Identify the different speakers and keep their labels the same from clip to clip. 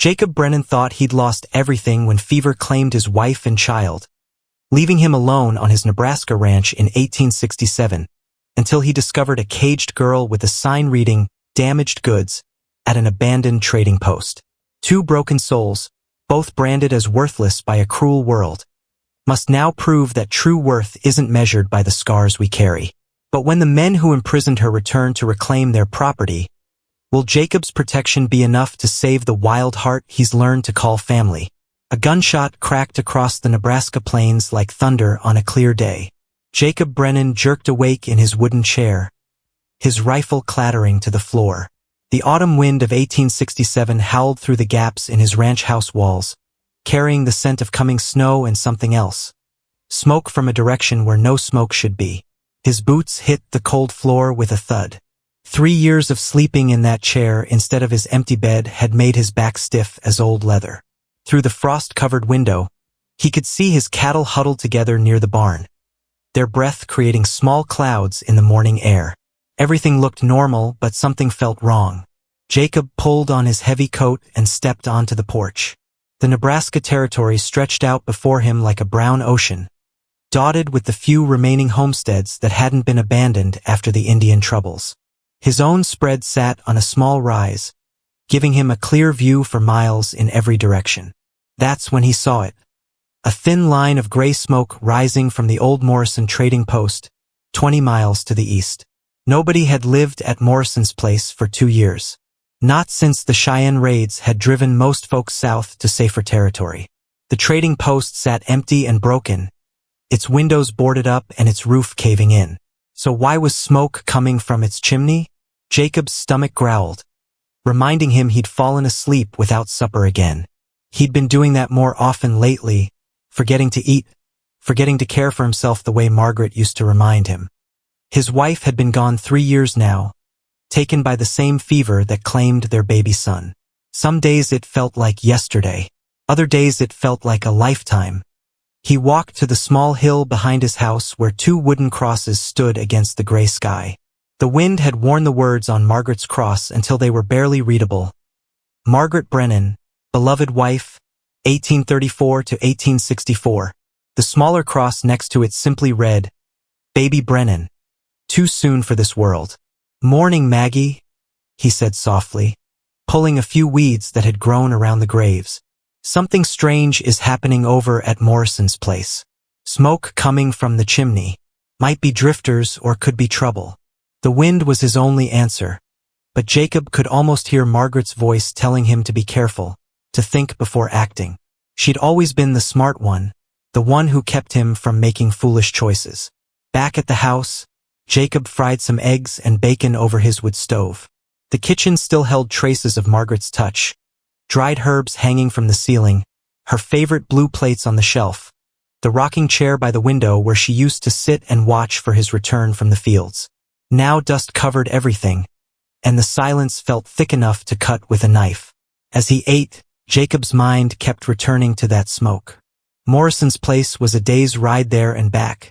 Speaker 1: Jacob Brennan thought he'd lost everything when fever claimed his wife and child, leaving him alone on his Nebraska ranch in 1867, until he discovered a caged girl with a sign reading, "Damaged Goods," at an abandoned trading post. Two broken souls, both branded as worthless by a cruel world, must now prove that true worth isn't measured by the scars we carry. But when the men who imprisoned her return to reclaim their property, will Jacob's protection be enough to save the wild heart he's learned to call family? A gunshot cracked across the Nebraska plains like thunder on a clear day. Jacob Brennan jerked awake in his wooden chair, his rifle clattering to the floor. The autumn wind of 1867 howled through the gaps in his ranch house walls, carrying the scent of coming snow and something else. Smoke from a direction where no smoke should be. His boots hit the cold floor with a thud. 3 years of sleeping in that chair instead of his empty bed had made his back stiff as old leather. Through the frost-covered window, he could see his cattle huddled together near the barn, their breath creating small clouds in the morning air. Everything looked normal, but something felt wrong. Jacob pulled on his heavy coat and stepped onto the porch. The Nebraska territory stretched out before him like a brown ocean, dotted with the few remaining homesteads that hadn't been abandoned after the Indian troubles. His own spread sat on a small rise, giving him a clear view for miles in every direction. That's when he saw it. A thin line of gray smoke rising from the old Morrison trading post, 20 miles to the east. Nobody had lived at Morrison's place for 2 years. Not since the Cheyenne raids had driven most folks south to safer territory. The trading post sat empty and broken, its windows boarded up and its roof caving in. So why was smoke coming from its chimney? Jacob's stomach growled, reminding him he'd fallen asleep without supper again. He'd been doing that more often lately, forgetting to eat, forgetting to care for himself the way Margaret used to remind him. His wife had been gone 3 years now, taken by the same fever that claimed their baby son. Some days it felt like yesterday. Other days it felt like a lifetime. He walked to the small hill behind his house where 2 wooden crosses stood against the gray sky. The wind had worn the words on Margaret's cross until they were barely readable. Margaret Brennan, beloved wife, 1834 to 1864. The smaller cross next to it simply read, Baby Brennan, too soon for this world. Morning, Maggie, he said softly, pulling a few weeds that had grown around the graves. Something strange is happening over at Morrison's place. Smoke coming from the chimney. Might be drifters or could be trouble. The wind was his only answer, but Jacob could almost hear Margaret's voice telling him to be careful, to think before acting. She'd always been the smart one, the one who kept him from making foolish choices. Back at the house, Jacob fried some eggs and bacon over his wood stove. The kitchen still held traces of Margaret's touch, dried herbs hanging from the ceiling, her favorite blue plates on the shelf, the rocking chair by the window where she used to sit and watch for his return from the fields. Now dust covered everything, and the silence felt thick enough to cut with a knife. As he ate, Jacob's mind kept returning to that smoke. Morrison's place was a day's ride there and back,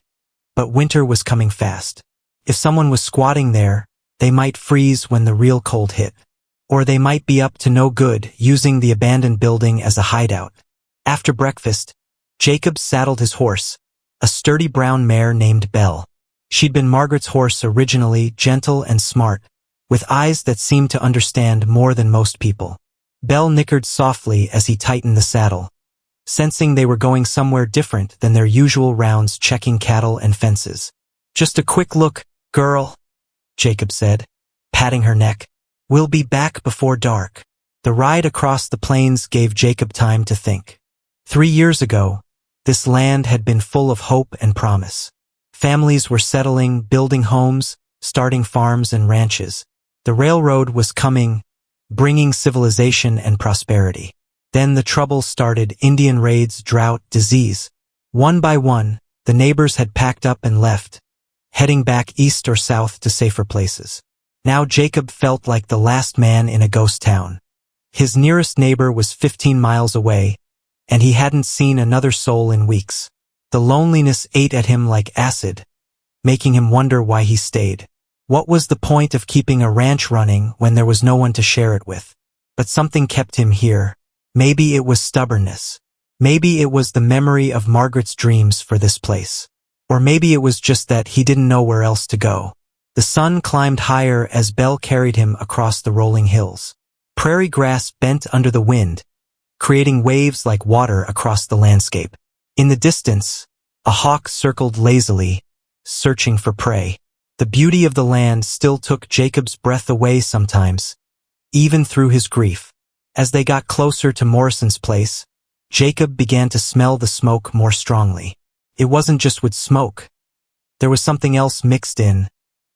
Speaker 1: but winter was coming fast. If someone was squatting there, they might freeze when the real cold hit. Or they might be up to no good, using the abandoned building as a hideout. After breakfast, Jacob saddled his horse, a sturdy brown mare named Belle. She'd been Margaret's horse originally, gentle and smart, with eyes that seemed to understand more than most people. Belle nickered softly as he tightened the saddle, sensing they were going somewhere different than their usual rounds checking cattle and fences. Just a quick look, girl, Jacob said, patting her neck. We'll be back before dark. The ride across the plains gave Jacob time to think. 3 years ago, this land had been full of hope and promise. Families were settling, building homes, starting farms and ranches. The railroad was coming, bringing civilization and prosperity. Then the trouble started: Indian raids, drought, disease. One by one, the neighbors had packed up and left, heading back east or south to safer places. Now Jacob felt like the last man in a ghost town. His nearest neighbor was 15 miles away, and he hadn't seen another soul in weeks. The loneliness ate at him like acid, making him wonder why he stayed. What was the point of keeping a ranch running when there was no one to share it with? But something kept him here. Maybe it was stubbornness. Maybe it was the memory of Margaret's dreams for this place. Or maybe it was just that he didn't know where else to go. The sun climbed higher as Belle carried him across the rolling hills. Prairie grass bent under the wind, creating waves like water across the landscape. In the distance, a hawk circled lazily, searching for prey. The beauty of the land still took Jacob's breath away sometimes, even through his grief. As they got closer to Morrison's place, Jacob began to smell the smoke more strongly. It wasn't just with smoke. There was something else mixed in,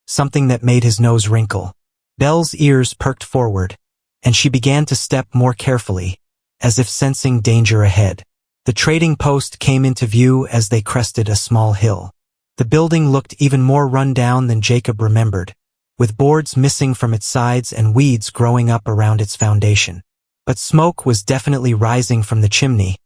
Speaker 1: something that made his nose wrinkle. Belle's ears perked forward, and she began to step more carefully, as if sensing danger ahead. The trading post came into view as they crested a small hill. The building looked even more run down than Jacob remembered, with boards missing from its sides and weeds growing up around its foundation. But smoke was definitely rising from the chimney,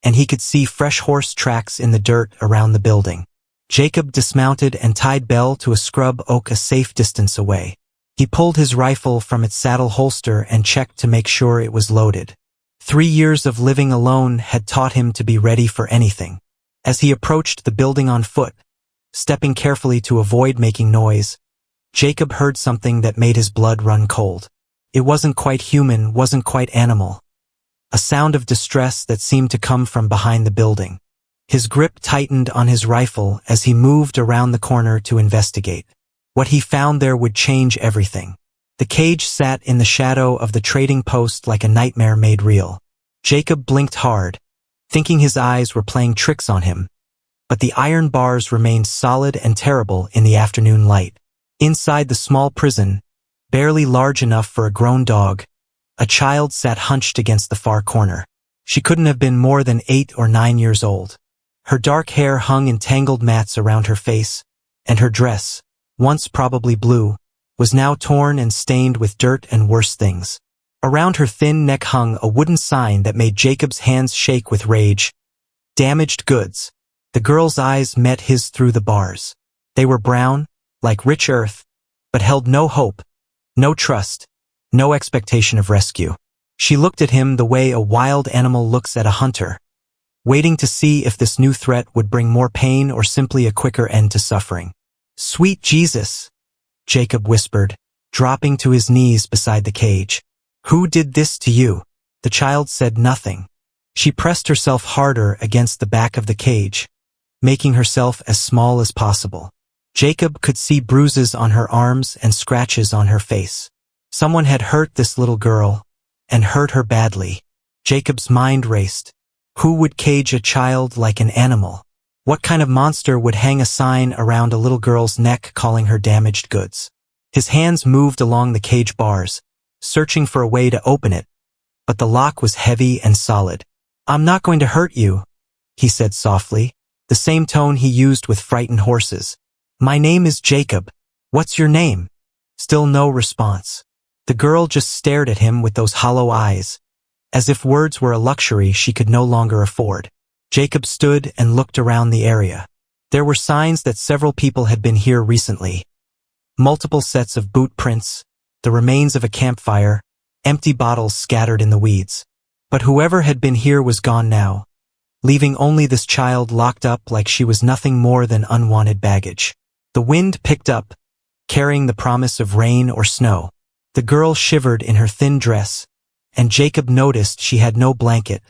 Speaker 1: and he could see fresh horse tracks in the dirt around the building. Jacob dismounted and tied Belle to a scrub oak a safe distance away. He pulled his rifle from its saddle holster and checked to make sure it was loaded. 3 years of living alone had taught him to be ready for anything. As he approached the building on foot, stepping carefully to avoid making noise, Jacob heard something that made his blood run cold. It wasn't quite human, wasn't quite animal. A sound of distress that seemed to come from behind the building. His grip tightened on his rifle as he moved around the corner to investigate. What he found there would change everything. The cage sat in the shadow of the trading post like a nightmare made real. Jacob blinked hard, thinking his eyes were playing tricks on him, but the iron bars remained solid and terrible in the afternoon light. Inside the small prison, barely large enough for a grown dog, a child sat hunched against the far corner. She couldn't have been more than 8 or 9 years old. Her dark hair hung in tangled mats around her face, and her dress, once probably blue, was now torn and stained with dirt and worse things. Around her thin neck hung a wooden sign that made Jacob's hands shake with rage. Damaged goods. The girl's eyes met his through the bars. They were brown, like rich earth, but held no hope, no trust, no expectation of rescue. She looked at him the way a wild animal looks at a hunter, waiting to see if this new threat would bring more pain or simply a quicker end to suffering. "Sweet Jesus," Jacob whispered, dropping to his knees beside the cage. "Who did this to you?" The child said nothing. She pressed herself harder against the back of the cage, making herself as small as possible. Jacob could see bruises on her arms and scratches on her face. Someone had hurt this little girl, and hurt her badly. Jacob's mind raced. Who would cage a child like an animal? What kind of monster would hang a sign around a little girl's neck calling her damaged goods? His hands moved along the cage bars, searching for a way to open it, but the lock was heavy and solid. "I'm not going to hurt you," he said softly, the same tone he used with frightened horses. "My name is Jacob. What's your name?" Still no response. The girl just stared at him with those hollow eyes, as if words were a luxury she could no longer afford. Jacob stood and looked around the area. There were signs that several people had been here recently. Multiple sets of boot prints, the remains of a campfire, empty bottles scattered in the weeds. But whoever had been here was gone now, leaving only this child locked up like she was nothing more than unwanted baggage. The wind picked up, carrying the promise of rain or snow. The girl shivered in her thin dress, and Jacob noticed she had no blanket,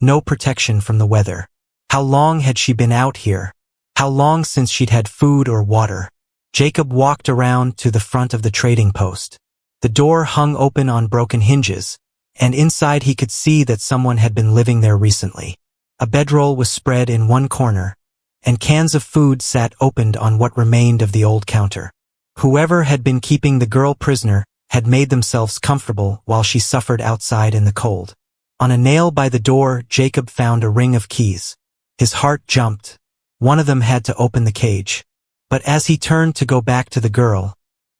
Speaker 1: no protection from the weather. How long had she been out here? How long since she'd had food or water? Jacob walked around to the front of the trading post. The door hung open on broken hinges, and inside he could see that someone had been living there recently. A bedroll was spread in one corner, and cans of food sat opened on what remained of the old counter. Whoever had been keeping the girl prisoner had made themselves comfortable while she suffered outside in the cold. On a nail by the door, Jacob found a ring of keys. His heart jumped. One of them had to open the cage. But as he turned to go back to the girl,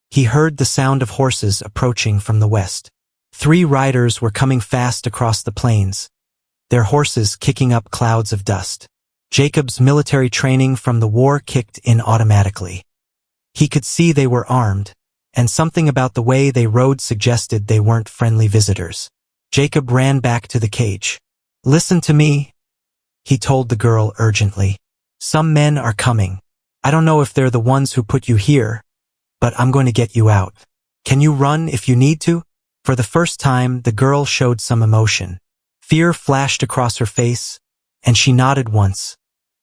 Speaker 1: he heard the sound of horses approaching from the west. 3 riders were coming fast across the plains, their horses kicking up clouds of dust. Jacob's military training from the war kicked in automatically. He could see they were armed, and something about the way they rode suggested they weren't friendly visitors. Jacob ran back to the cage. "Listen to me," he told the girl urgently. "Some men are coming. I don't know if they're the ones who put you here, but I'm going to get you out. Can you run if you need to?" For the first time, the girl showed some emotion. Fear flashed across her face, and she nodded once,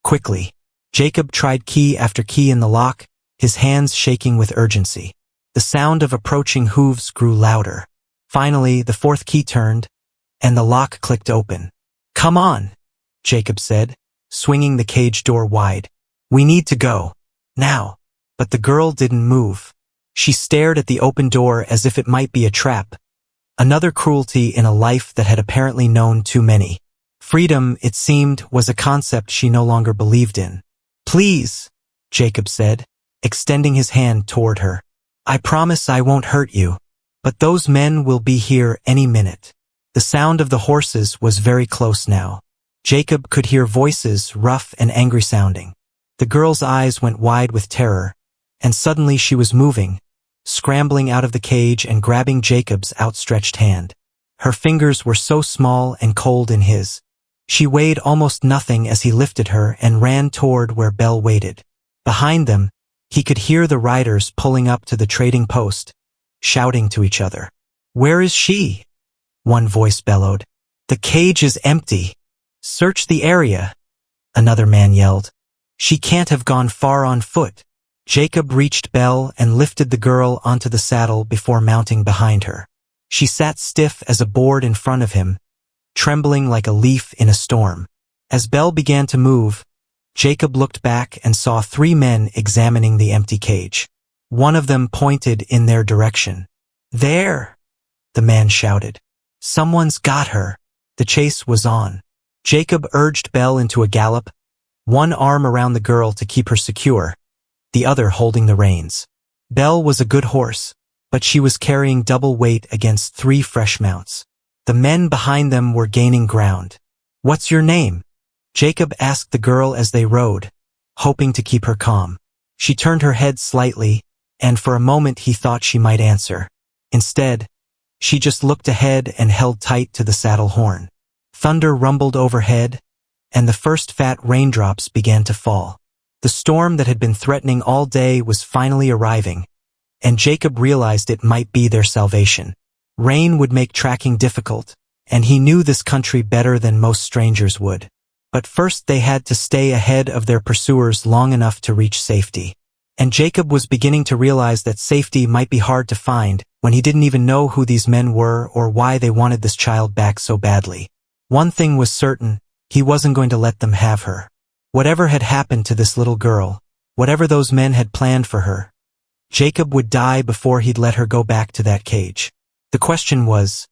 Speaker 1: quickly. Jacob tried key after key in the lock, his hands shaking with urgency. The sound of approaching hooves grew louder. Finally, the fourth key turned, and the lock clicked open. "Come on," Jacob said, swinging the cage door wide. "We need to go. Now." But the girl didn't move. She stared at the open door as if it might be a trap. Another cruelty in a life that had apparently known too many. Freedom, it seemed, was a concept she no longer believed in. "Please," Jacob said, extending his hand toward her. "I promise I won't hurt you. But those men will be here any minute." The sound of the horses was very close now. Jacob could hear voices, rough and angry sounding. The girl's eyes went wide with terror, and suddenly she was moving, scrambling out of the cage and grabbing Jacob's outstretched hand. Her fingers were so small and cold in his. She weighed almost nothing as he lifted her and ran toward where Belle waited. Behind them, he could hear the riders pulling up to the trading post, shouting to each other. "Where is she?" one voice bellowed. "The cage is empty. Search the area," another man yelled. "She can't have gone far on foot." Jacob reached Belle and lifted the girl onto the saddle before mounting behind her. She sat stiff as a board in front of him, trembling like a leaf in a storm. As Belle began to move, Jacob looked back and saw 3 men examining the empty cage. One of them pointed in their direction. "There!" the man shouted. "Someone's got her." The chase was on. Jacob urged Belle into a gallop, one arm around the girl to keep her secure, the other holding the reins. Belle was a good horse, but she was carrying double weight against 3 fresh mounts. The men behind them were gaining ground. "What's your name?" Jacob asked the girl as they rode, hoping to keep her calm. She turned her head slightly, and for a moment he thought she might answer. Instead, she just looked ahead and held tight to the saddle horn. Thunder rumbled overhead, and the first fat raindrops began to fall. The storm that had been threatening all day was finally arriving, and Jacob realized it might be their salvation. Rain would make tracking difficult, and he knew this country better than most strangers would. But first they had to stay ahead of their pursuers long enough to reach safety. And Jacob was beginning to realize that safety might be hard to find when he didn't even know who these men were or why they wanted this child back so badly. One thing was certain, he wasn't going to let them have her. Whatever had happened to this little girl, whatever those men had planned for her, Jacob would die before he'd let her go back to that cage. The question was,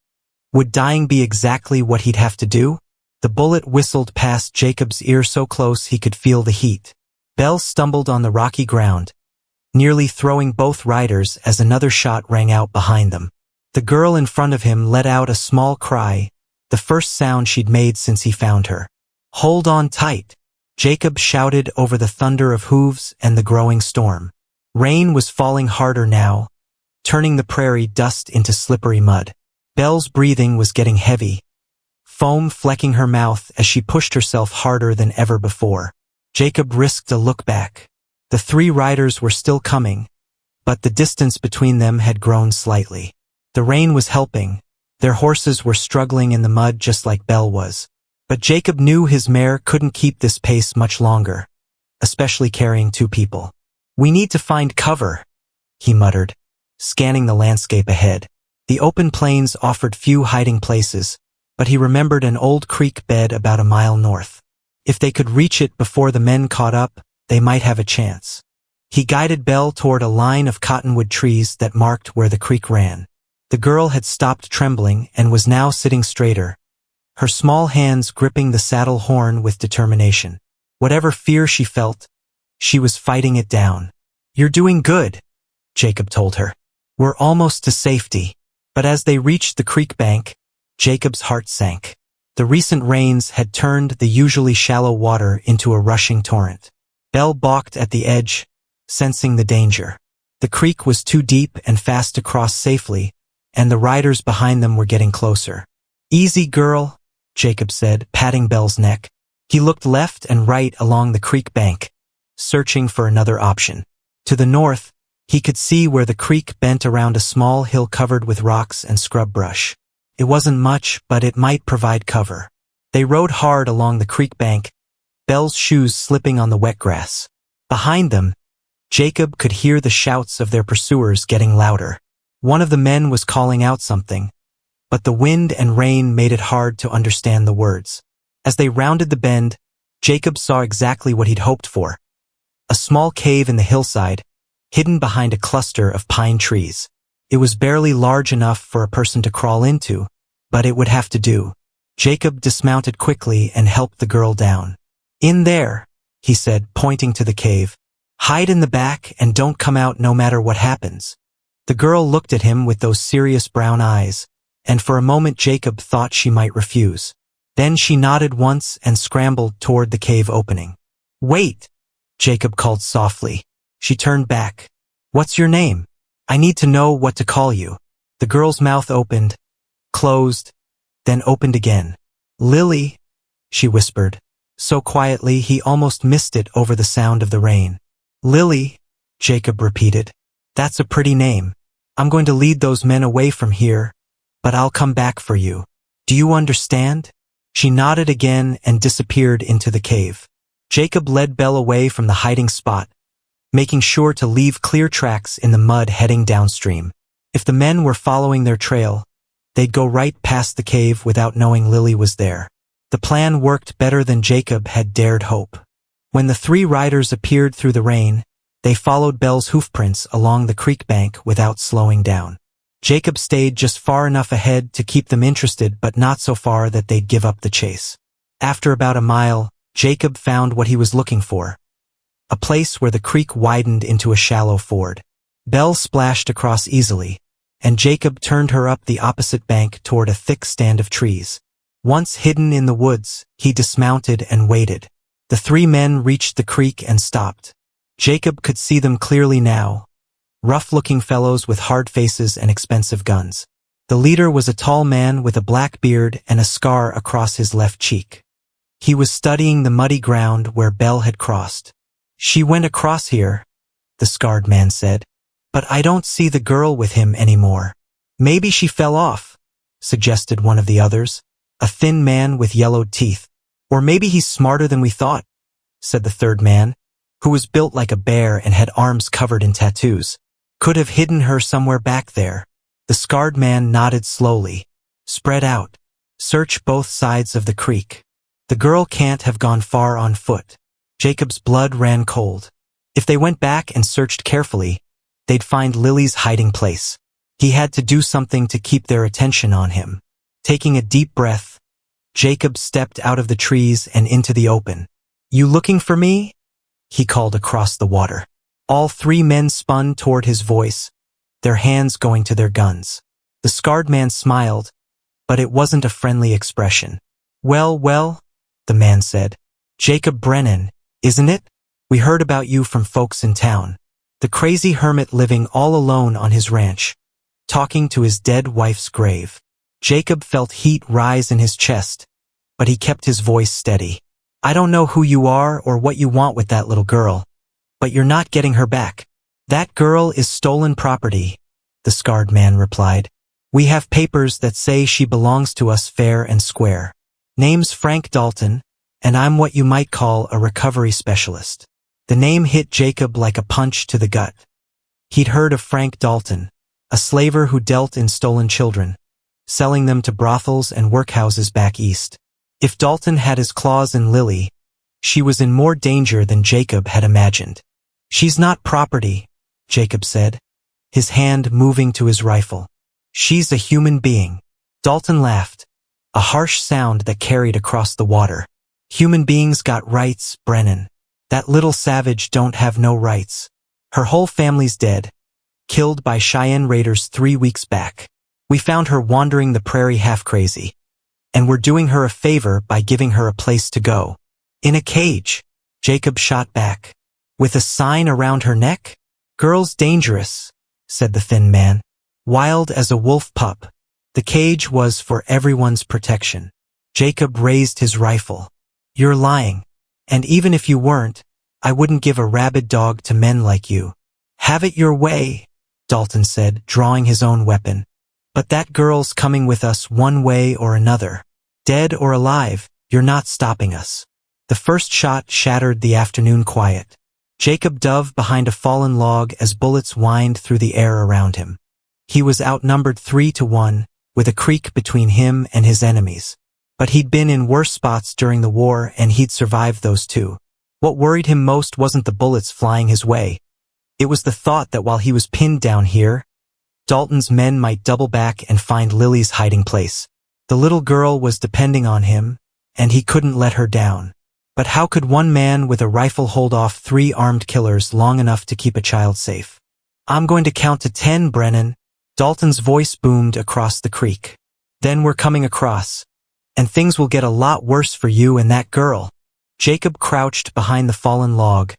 Speaker 1: would dying be exactly what he'd have to do? The bullet whistled past Jacob's ear so close he could feel the heat. Belle stumbled on the rocky ground, nearly throwing both riders as another shot rang out behind them. The girl in front of him let out a small cry, the first sound she'd made since he found her. "Hold on tight," Jacob shouted over the thunder of hooves and the growing storm. Rain was falling harder now, turning the prairie dust into slippery mud. Belle's breathing was getting heavy, foam flecking her mouth as she pushed herself harder than ever before. Jacob risked a look back. The 3 riders were still coming, but the distance between them had grown slightly. The rain was helping. Their horses were struggling in the mud just like Belle was. But Jacob knew his mare couldn't keep this pace much longer, especially carrying 2 people. "We need to find cover," he muttered, scanning the landscape ahead. The open plains offered few hiding places, but he remembered an old creek bed about a mile north. If they could reach it before the men caught up, they might have a chance. He guided Belle toward a line of cottonwood trees that marked where the creek ran. The girl had stopped trembling and was now sitting straighter, her small hands gripping the saddle horn with determination. Whatever fear she felt, she was fighting it down. "You're doing good," Jacob told her. "We're almost to safety." But as they reached the creek bank, Jacob's heart sank. The recent rains had turned the usually shallow water into a rushing torrent. Belle balked at the edge, sensing the danger. The creek was too deep and fast to cross safely, and the riders behind them were getting closer. Easy, girl, Jacob said, patting Belle's neck. He looked left and right along the creek bank, searching for another option. To the north, he could see where the creek bent around a small hill covered with rocks and scrub brush. It wasn't much, but it might provide cover. They rode hard along the creek bank, Belle's shoes slipping on the wet grass. Behind them, Jacob could hear the shouts of their pursuers getting louder. One of the men was calling out something, but the wind and rain made it hard to understand the words. As they rounded the bend, Jacob saw exactly what he'd hoped for. A small cave in the hillside, hidden behind a cluster of pine trees. It was barely large enough for a person to crawl into, but it would have to do. Jacob dismounted quickly and helped the girl down. In there, he said, pointing to the cave. Hide in the back and don't come out no matter what happens. The girl looked at him with those serious brown eyes, and for a moment Jacob thought she might refuse. Then she nodded once and scrambled toward the cave opening. Wait, Jacob called softly. She turned back. What's your name? I need to know what to call you. The girl's mouth opened, closed, then opened again. Lily, she whispered, so quietly he almost missed it over the sound of the rain. Lily, Jacob repeated. That's a pretty name. I'm going to lead those men away from here, but I'll come back for you. Do you understand? She nodded again and disappeared into the cave. Jacob led Belle away from the hiding spot, making sure to leave clear tracks in the mud heading downstream. If the men were following their trail, they'd go right past the cave without knowing Lily was there. The plan worked better than Jacob had dared hope. When the three riders appeared through the rain, they followed Belle's hoofprints along the creek bank without slowing down. Jacob stayed just far enough ahead to keep them interested, but not so far that they'd give up the chase. After about a mile, Jacob found what he was looking for. A place where the creek widened into a shallow ford. Belle splashed across easily, and Jacob turned her up the opposite bank toward a thick stand of trees. Once hidden in the woods, he dismounted and waited. The three men reached the creek and stopped. Jacob could see them clearly now, rough-looking fellows with hard faces and expensive guns. The leader was a tall man with a black beard and a scar across his left cheek. He was studying the muddy ground where Belle had crossed. She went across here, the scarred man said, but I don't see the girl with him anymore. Maybe she fell off, suggested one of the others, a thin man with yellowed teeth. Or maybe he's smarter than we thought, said the third man, who was built like a bear and had arms covered in tattoos. Could have hidden her somewhere back there. The scarred man nodded slowly. Spread out. Search both sides of the creek. The girl can't have gone far on foot. Jacob's blood ran cold. If they went back and searched carefully, they'd find Lily's hiding place. He had to do something to keep their attention on him. Taking a deep breath, Jacob stepped out of the trees and into the open. You looking for me? He called across the water. All three men spun toward his voice, their hands going to their guns. The scarred man smiled, but it wasn't a friendly expression. Well, the man said. Jacob Brennan, isn't it? We heard about you from folks in town. The crazy hermit living all alone on his ranch, talking to his dead wife's grave. Jacob felt heat rise in his chest, but he kept his voice steady. I don't know who you are or what you want with that little girl, but you're not getting her back. That girl is stolen property, the scarred man replied. We have papers that say she belongs to us fair and square. Name's Frank Dalton, and I'm what you might call a recovery specialist. The name hit Jacob like a punch to the gut. He'd heard of Frank Dalton, a slaver who dealt in stolen children, selling them to brothels and workhouses back east. If Dalton had his claws in Lily, she was in more danger than Jacob had imagined. She's not property, Jacob said, his hand moving to his rifle. She's a human being. Dalton laughed, a harsh sound that carried across the water. Human beings got rights, Brennan. That little savage don't have no rights. Her whole family's dead, killed by Cheyenne raiders 3 weeks back. We found her wandering the prairie half crazy, and we're doing her a favor by giving her a place to go. In a cage, Jacob shot back. With a sign around her neck? Girl's dangerous, said the thin man. Wild as a wolf pup. The cage was for everyone's protection. Jacob raised his rifle. "You're lying. And even if you weren't, I wouldn't give a rabid dog to men like you." "Have it your way," Dalton said, drawing his own weapon. "But that girl's coming with us one way or another. Dead or alive, you're not stopping us." The first shot shattered the afternoon quiet. Jacob dove behind a fallen log as bullets whined through the air around him. He was outnumbered 3-1, with a creek between him and his enemies. But he'd been in worse spots during the war and he'd survived those too. What worried him most wasn't the bullets flying his way. It was the thought that while he was pinned down here, Dalton's men might double back and find Lily's hiding place. The little girl was depending on him, and he couldn't let her down. But how could one man with a rifle hold off 3 armed killers long enough to keep a child safe? "I'm going to count to 10, Brennan," Dalton's voice boomed across the creek. "Then we're coming across. And things will get a lot worse for you and that girl." Jacob crouched behind the fallen log,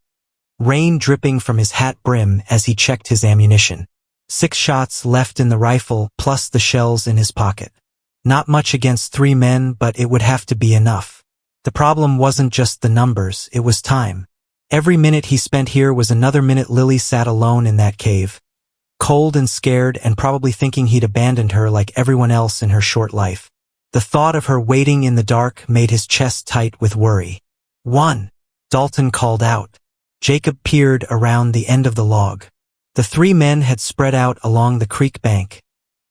Speaker 1: rain dripping from his hat brim as he checked his ammunition. 6 shots left in the rifle, plus the shells in his pocket. Not much against 3 men, but it would have to be enough. The problem wasn't just the numbers, it was time. Every minute he spent here was another minute Lily sat alone in that cave, cold and scared and probably thinking he'd abandoned her like everyone else in her short life. The thought of her waiting in the dark made his chest tight with worry. "1," Dalton called out. Jacob peered around the end of the log. The 3 men had spread out along the creek bank,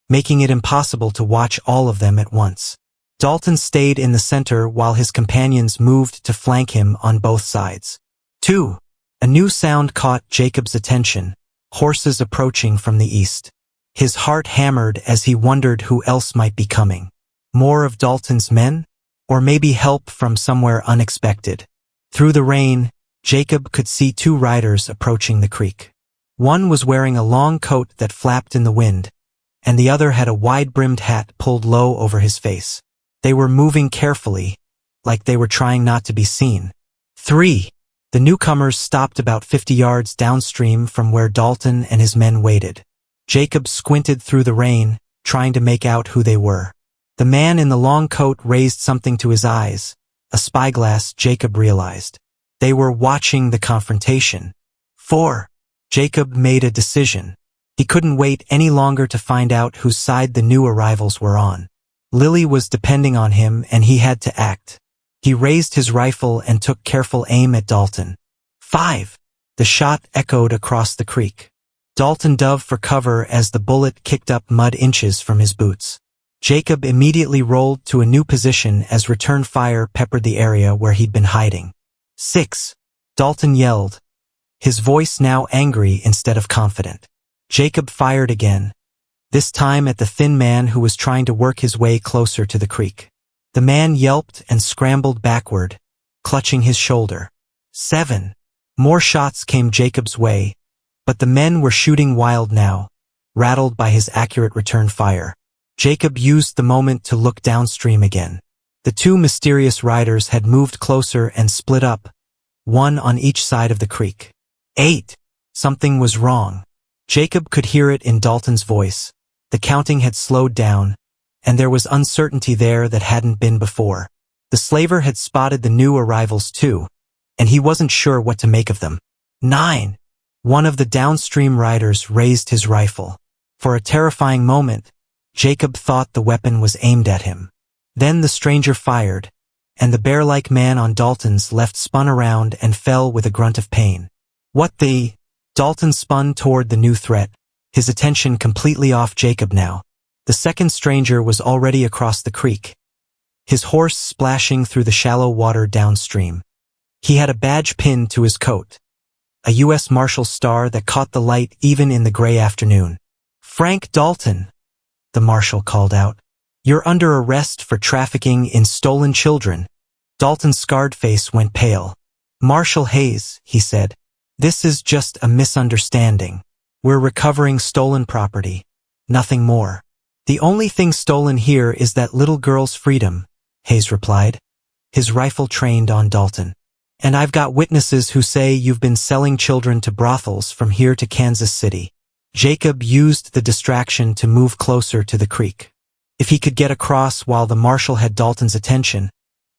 Speaker 1: making it impossible to watch all of them at once. Dalton stayed in the center while his companions moved to flank him on both sides. 2. A new sound caught Jacob's attention, horses approaching from the east. His heart hammered as he wondered who else might be coming. More of Dalton's men? Or maybe help from somewhere unexpected? Through the rain, Jacob could see 2 riders approaching the creek. One was wearing a long coat that flapped in the wind, and the other had a wide-brimmed hat pulled low over his face. They were moving carefully, like they were trying not to be seen. 3. The newcomers stopped about 50 yards downstream from where Dalton and his men waited. Jacob squinted through the rain, trying to make out who they were. The man in the long coat raised something to his eyes, a spyglass, Jacob realized. They were watching the confrontation. 4. Jacob made a decision. He couldn't wait any longer to find out whose side the new arrivals were on. Lily was depending on him and he had to act. He raised his rifle and took careful aim at Dalton. 5. The shot echoed across the creek. Dalton dove for cover as the bullet kicked up mud inches from his boots. Jacob immediately rolled to a new position as return fire peppered the area where he'd been hiding. 6. Dalton yelled, his voice now angry instead of confident. Jacob fired again, this time at the thin man who was trying to work his way closer to the creek. The man yelped and scrambled backward, clutching his shoulder. 7. More shots came Jacob's way, but the men were shooting wild now, rattled by his accurate return fire. Jacob used the moment to look downstream again. The 2 mysterious riders had moved closer and split up, one on each side of the creek. 8. Something was wrong. Jacob could hear it in Dalton's voice. The counting had slowed down, and there was uncertainty there that hadn't been before. The slaver had spotted the new arrivals too, and he wasn't sure what to make of them. 9. One of the downstream riders raised his rifle. For a terrifying moment, Jacob thought the weapon was aimed at him. Then the stranger fired, and the bear-like man on Dalton's left spun around and fell with a grunt of pain. What the? Dalton spun toward the new threat, his attention completely off Jacob now. The second stranger was already across the creek, his horse splashing through the shallow water downstream. He had a badge pinned to his coat, a U.S. Marshal star that caught the light even in the gray afternoon. "Frank Dalton," the marshal called out. "You're under arrest for trafficking in stolen children." Dalton's scarred face went pale. "Marshal Hayes," he said, "this is just a misunderstanding. We're recovering stolen property, nothing more." "The only thing stolen here is that little girl's freedom," Hayes replied, his rifle trained on Dalton. "And I've got witnesses who say you've been selling children to brothels from here to Kansas City." Jacob used the distraction to move closer to the creek. If he could get across while the marshal had Dalton's attention,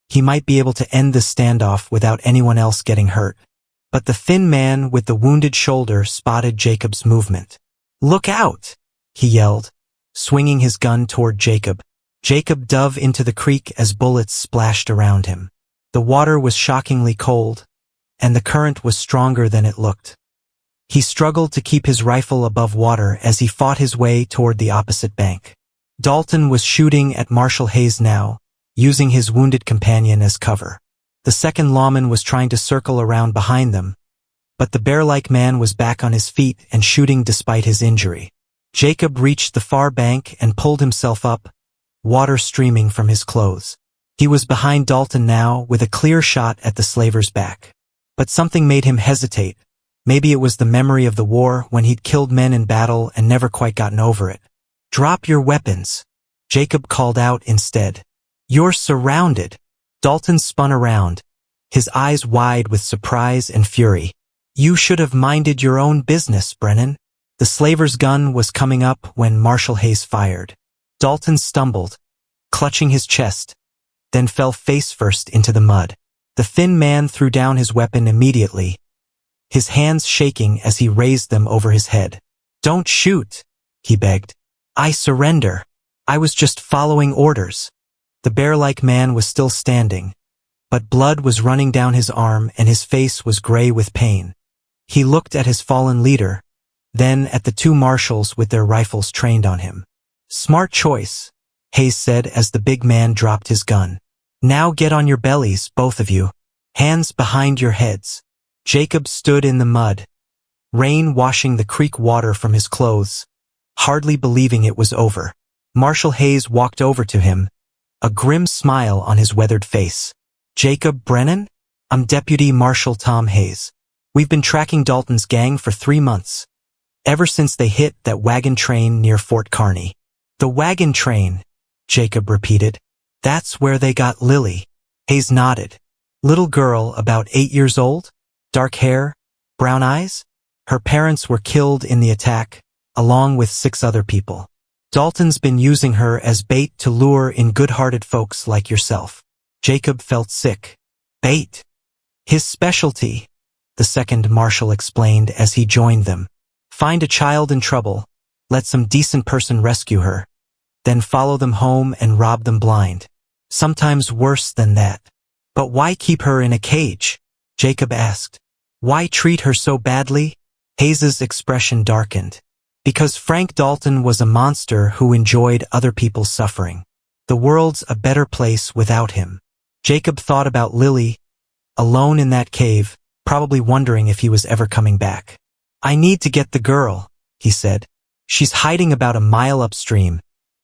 Speaker 1: he might be able to end the standoff without anyone else getting hurt. But the thin man with the wounded shoulder spotted Jacob's movement. "Look out!" he yelled, swinging his gun toward Jacob. Jacob dove into the creek as bullets splashed around him. The water was shockingly cold, and the current was stronger than it looked. He struggled to keep his rifle above water as he fought his way toward the opposite bank. Dalton was shooting at Marshal Hayes now, using his wounded companion as cover. The second lawman was trying to circle around behind them, but the bear-like man was back on his feet and shooting despite his injury. Jacob reached the far bank and pulled himself up, water streaming from his clothes. He was behind Dalton now, with a clear shot at the slaver's back. But something made him hesitate. Maybe it was the memory of the war when he'd killed men in battle and never quite gotten over it. "Drop your weapons," Jacob called out instead. "You're surrounded." Dalton spun around, his eyes wide with surprise and fury. "You should have minded your own business, Brennan." The slaver's gun was coming up when Marshal Hayes fired. Dalton stumbled, clutching his chest, then fell face-first into the mud. The thin man threw down his weapon immediately, his hands shaking as he raised them over his head. "Don't shoot," he begged. "I surrender. I was just following orders." The bear-like man was still standing, but blood was running down his arm and his face was gray with pain. He looked at his fallen leader, then at the two marshals with their rifles trained on him. "Smart choice," Hayes said as the big man dropped his gun. "Now get on your bellies, both of you. Hands behind your heads." Jacob stood in the mud, rain washing the creek water from his clothes, hardly believing it was over. Marshal Hayes walked over to him, a grim smile on his weathered face. "Jacob Brennan? I'm Deputy Marshal Tom Hayes. We've been tracking Dalton's gang for 3 months, ever since they hit that wagon train near Fort Kearny." "The wagon train," Jacob repeated. "That's where they got Lily." Hayes nodded. "Little girl about 8 years old? Dark hair? Brown eyes? Her parents were killed in the attack, along with 6 other people. Dalton's been using her as bait to lure in good-hearted folks like yourself." Jacob felt sick. "Bait? His specialty," the second marshal explained as he joined them. "Find a child in trouble, let some decent person rescue her, then follow them home and rob them blind. Sometimes worse than that." "But why keep her in a cage?" Jacob asked. "Why treat her so badly?" Hayes's expression darkened. "Because Frank Dalton was a monster who enjoyed other people's suffering. The world's a better place without him." Jacob thought about Lily, alone in that cave, probably wondering if he was ever coming back. "I need to get the girl," he said. "She's hiding about a mile upstream,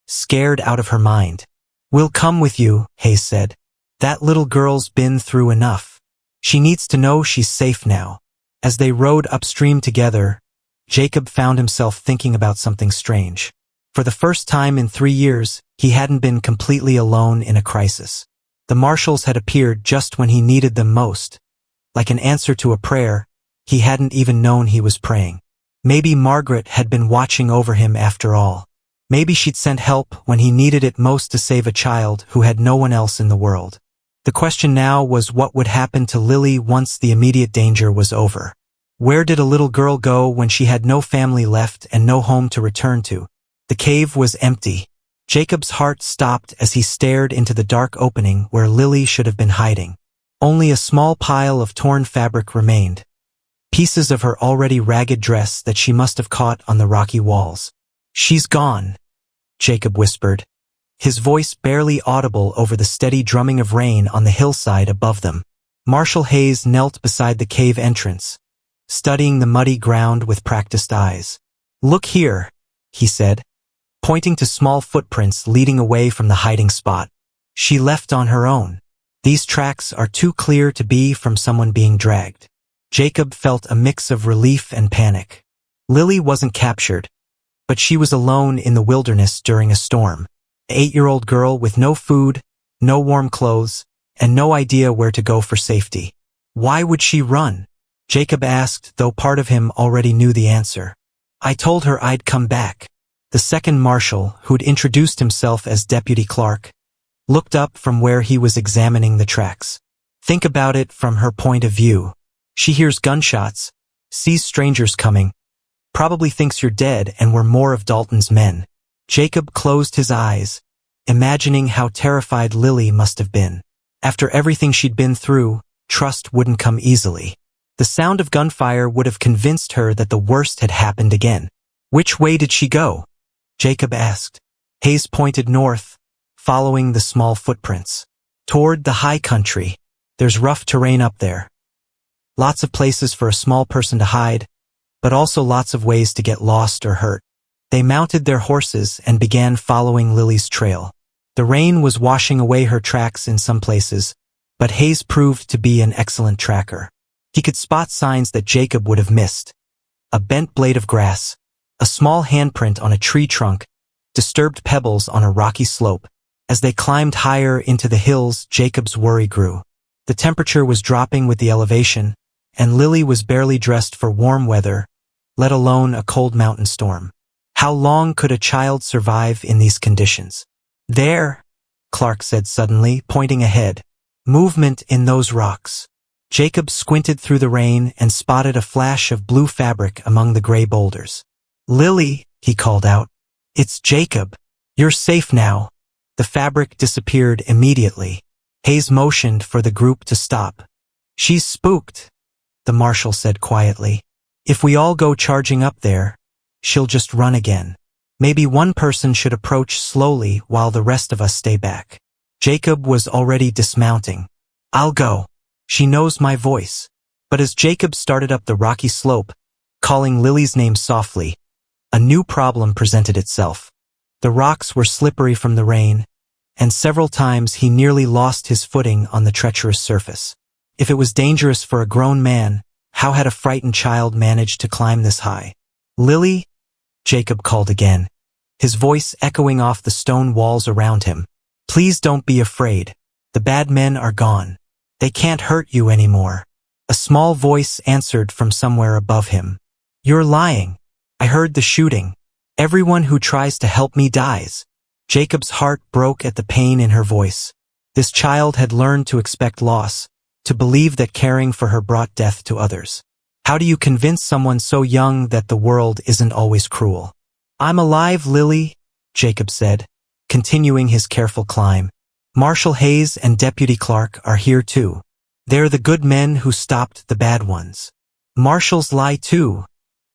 Speaker 1: scared out of her mind." "We'll come with you," Hayes said. "That little girl's been through enough. She needs to know she's safe now." As they rowed upstream together, Jacob found himself thinking about something strange. For the first time in 3 years, he hadn't been completely alone in a crisis. The marshals had appeared just when he needed them most. Like an answer to a prayer, he hadn't even known he was praying. Maybe Margaret had been watching over him after all. Maybe she'd sent help when he needed it most to save a child who had no one else in the world. The question now was what would happen to Lily once the immediate danger was over. Where did a little girl go when she had no family left and no home to return to? The cave was empty. Jacob's heart stopped as he stared into the dark opening where Lily should have been hiding. Only a small pile of torn fabric remained, pieces of her already ragged dress that she must have caught on the rocky walls. "She's gone," Jacob whispered, his voice barely audible over the steady drumming of rain on the hillside above them. Marshal Hayes knelt beside the cave entrance, studying the muddy ground with practiced eyes. "Look here," he said, pointing to small footprints leading away from the hiding spot. "She left on her own. These tracks are too clear to be from someone being dragged." Jacob felt a mix of relief and panic. Lily wasn't captured, but she was alone in the wilderness during a storm. An 8-year-old girl with no food, no warm clothes, and no idea where to go for safety. Why would she run? Jacob asked, though part of him already knew the answer. "I told her I'd come back." The second marshal, who'd introduced himself as Deputy Clark, looked up from where he was examining the tracks. Think about it from her point of view. She hears gunshots, sees strangers coming, probably thinks you're dead and we're more of Dalton's men. Jacob closed his eyes, imagining how terrified Lily must have been. After everything she'd been through, trust wouldn't come easily. The sound of gunfire would have convinced her that the worst had happened again. Which way did she go? Jacob asked. Hayes pointed north, following the small footprints. Toward the high country. There's rough terrain up there. Lots of places for a small person to hide, but also lots of ways to get lost or hurt. They mounted their horses and began following Lily's trail. The rain was washing away her tracks in some places, but Hayes proved to be an excellent tracker. He could spot signs that Jacob would have missed. A bent blade of grass, a small handprint on a tree trunk, disturbed pebbles on a rocky slope. As they climbed higher into the hills, Jacob's worry grew. The temperature was dropping with the elevation, and Lily was barely dressed for warm weather, let alone a cold mountain storm. How long could a child survive in these conditions? There, Clark said suddenly, pointing ahead. Movement in those rocks. Jacob squinted through the rain and spotted a flash of blue fabric among the gray boulders. Lily, he called out. It's Jacob. You're safe now. The fabric disappeared immediately. Hayes motioned for the group to stop. She's spooked, the marshal said quietly. If we all go charging up there, she'll just run again. Maybe one person should approach slowly while the rest of us stay back. Jacob was already dismounting. I'll go. She knows my voice. But as Jacob started up the rocky slope, calling Lily's name softly, a new problem presented itself. The rocks were slippery from the rain, and several times he nearly lost his footing on the treacherous surface. If it was dangerous for a grown man, how had a frightened child managed to climb this high? Lily? Jacob called again, his voice echoing off the stone walls around him. Please don't be afraid. The bad men are gone. They can't hurt you anymore. A small voice answered from somewhere above him. You're lying. I heard the shooting. Everyone who tries to help me dies. Jacob's heart broke at the pain in her voice. This child had learned to expect loss, to believe that caring for her brought death to others. How do you convince someone so young that the world isn't always cruel? I'm alive, Lily, Jacob said, continuing his careful climb. Marshal Hayes and Deputy Clark are here too. They're the good men who stopped the bad ones. Marshals lie too,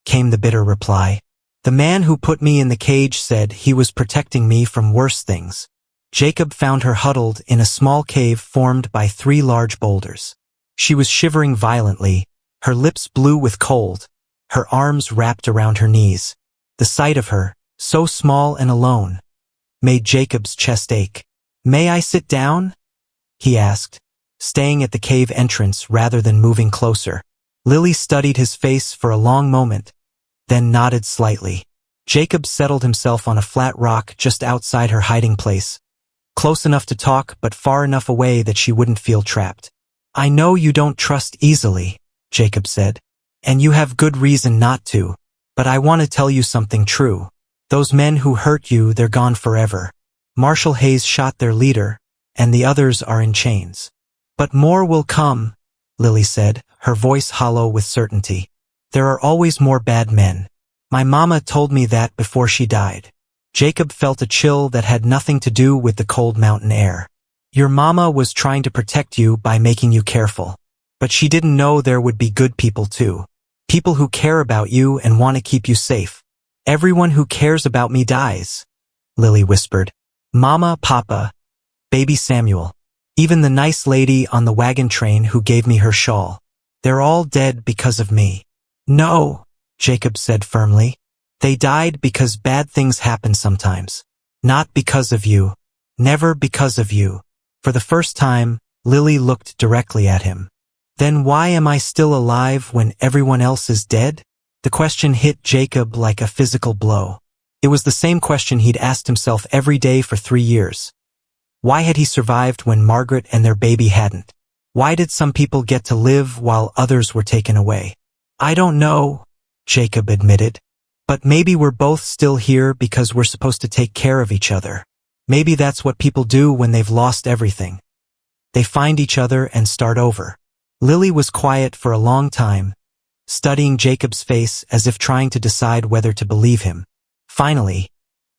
Speaker 1: came the bitter reply. The man who put me in the cage said he was protecting me from worse things. Jacob found her huddled in a small cave formed by 3 large boulders. She was shivering violently, her lips blue with cold, her arms wrapped around her knees. The sight of her, so small and alone, made Jacob's chest ache. May I sit down? He asked, staying at the cave entrance rather than moving closer. Lily studied his face for a long moment, then nodded slightly. Jacob settled himself on a flat rock just outside her hiding place, close enough to talk but far enough away that she wouldn't feel trapped. I know you don't trust easily, Jacob said, and you have good reason not to, but I want to tell you something true. Those men who hurt you, they're gone forever. Marshal Hayes shot their leader, and the others are in chains. But more will come, Lily said, her voice hollow with certainty. There are always more bad men. My mama told me that before she died. Jacob felt a chill that had nothing to do with the cold mountain air. Your mama was trying to protect you by making you careful. But she didn't know there would be good people too. People who care about you and want to keep you safe. Everyone who cares about me dies, Lily whispered. Mama, Papa, baby Samuel. Even the nice lady on the wagon train who gave me her shawl. They're all dead because of me. No, Jacob said firmly. They died because bad things happen sometimes. Not because of you. Never because of you. For the first time, Lily looked directly at him. Then why am I still alive when everyone else is dead? The question hit Jacob like a physical blow. It was the same question he'd asked himself every day for 3 years. Why had he survived when Margaret and their baby hadn't? Why did some people get to live while others were taken away? I don't know, Jacob admitted. But maybe we're both still here because we're supposed to take care of each other. Maybe that's what people do when they've lost everything. They find each other and start over. Lily was quiet for a long time, studying Jacob's face as if trying to decide whether to believe him. Finally,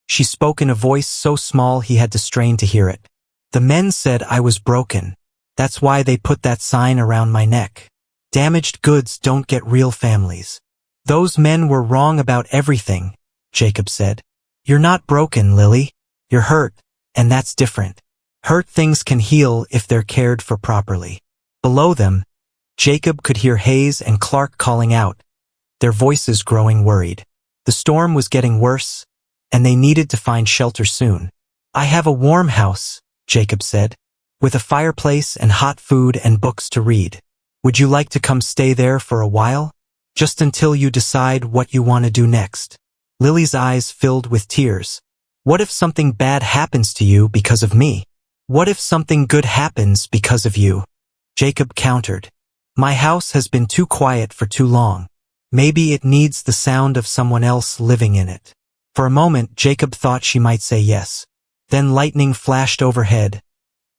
Speaker 1: she spoke in a voice so small he had to strain to hear it. The men said I was broken. That's why they put that sign around my neck. Damaged goods don't get real families. Those men were wrong about everything, Jacob said. You're not broken, Lily. You're hurt, and that's different. Hurt things can heal if they're cared for properly. Below them, Jacob could hear Hayes and Clark calling out, their voices growing worried. The storm was getting worse, and they needed to find shelter soon. I have a warm house, Jacob said, with a fireplace and hot food and books to read. Would you like to come stay there for a while? Just until you decide what you want to do next. Lily's eyes filled with tears. What if something bad happens to you because of me? What if something good happens because of you? Jacob countered. My house has been too quiet for too long. Maybe it needs the sound of someone else living in it. For a moment, Jacob thought she might say yes. Then lightning flashed overhead,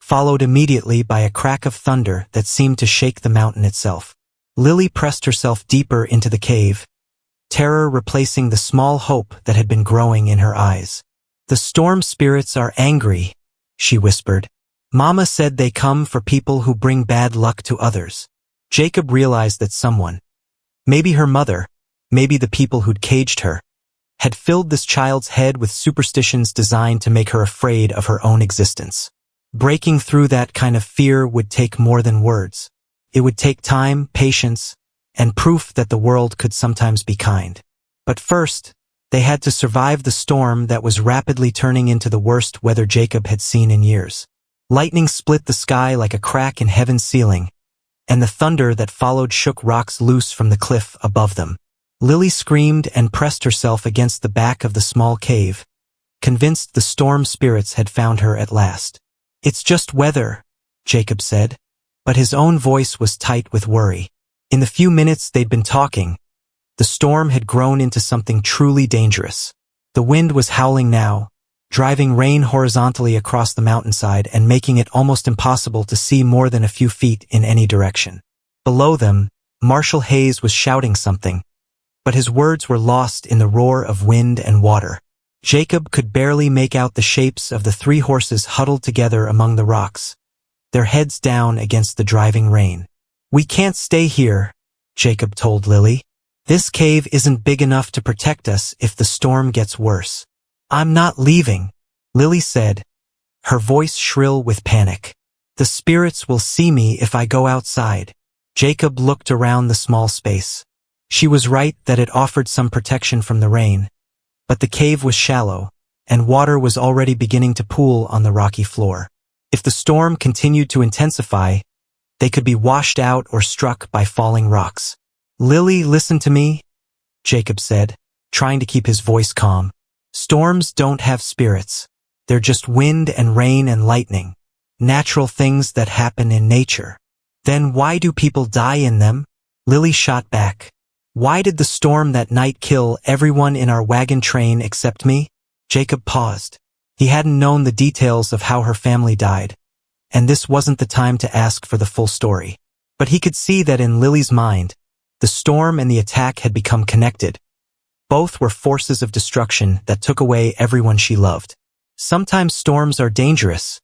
Speaker 1: followed immediately by a crack of thunder that seemed to shake the mountain itself. Lily pressed herself deeper into the cave, terror replacing the small hope that had been growing in her eyes. The storm spirits are angry, she whispered. Mama said they come for people who bring bad luck to others. Jacob realized that someone, maybe her mother, maybe the people who'd caged her, had filled this child's head with superstitions designed to make her afraid of her own existence. Breaking through that kind of fear would take more than words. It would take time, patience, and proof that the world could sometimes be kind. But first, they had to survive the storm that was rapidly turning into the worst weather Jacob had seen in years. Lightning split the sky like a crack in heaven's ceiling, and the thunder that followed shook rocks loose from the cliff above them. Lily screamed and pressed herself against the back of the small cave, convinced the storm spirits had found her at last. It's just weather, Jacob said, but his own voice was tight with worry. In the few minutes they'd been talking, the storm had grown into something truly dangerous. The wind was howling now, driving rain horizontally across the mountainside and making it almost impossible to see more than a few feet in any direction. Below them, Marshal Hayes was shouting something, but his words were lost in the roar of wind and water. Jacob could barely make out the shapes of the 3 horses huddled together among the rocks, their heads down against the driving rain. We can't stay here, Jacob told Lily. This cave isn't big enough to protect us if the storm gets worse. I'm not leaving, Lily said, her voice shrill with panic. The spirits will see me if I go outside. Jacob looked around the small space. She was right that it offered some protection from the rain, but the cave was shallow, and water was already beginning to pool on the rocky floor. If the storm continued to intensify, they could be washed out or struck by falling rocks. Lily, listen to me, Jacob said, trying to keep his voice calm. Storms don't have spirits. They're just wind and rain and lightning, natural things that happen in nature. Then why do people die in them? Lily shot back. Why did the storm that night kill everyone in our wagon train except me? Jacob paused. He hadn't known the details of how her family died, and this wasn't the time to ask for the full story. But he could see that in Lily's mind, the storm and the attack had become connected. Both were forces of destruction that took away everyone she loved. Sometimes storms are dangerous,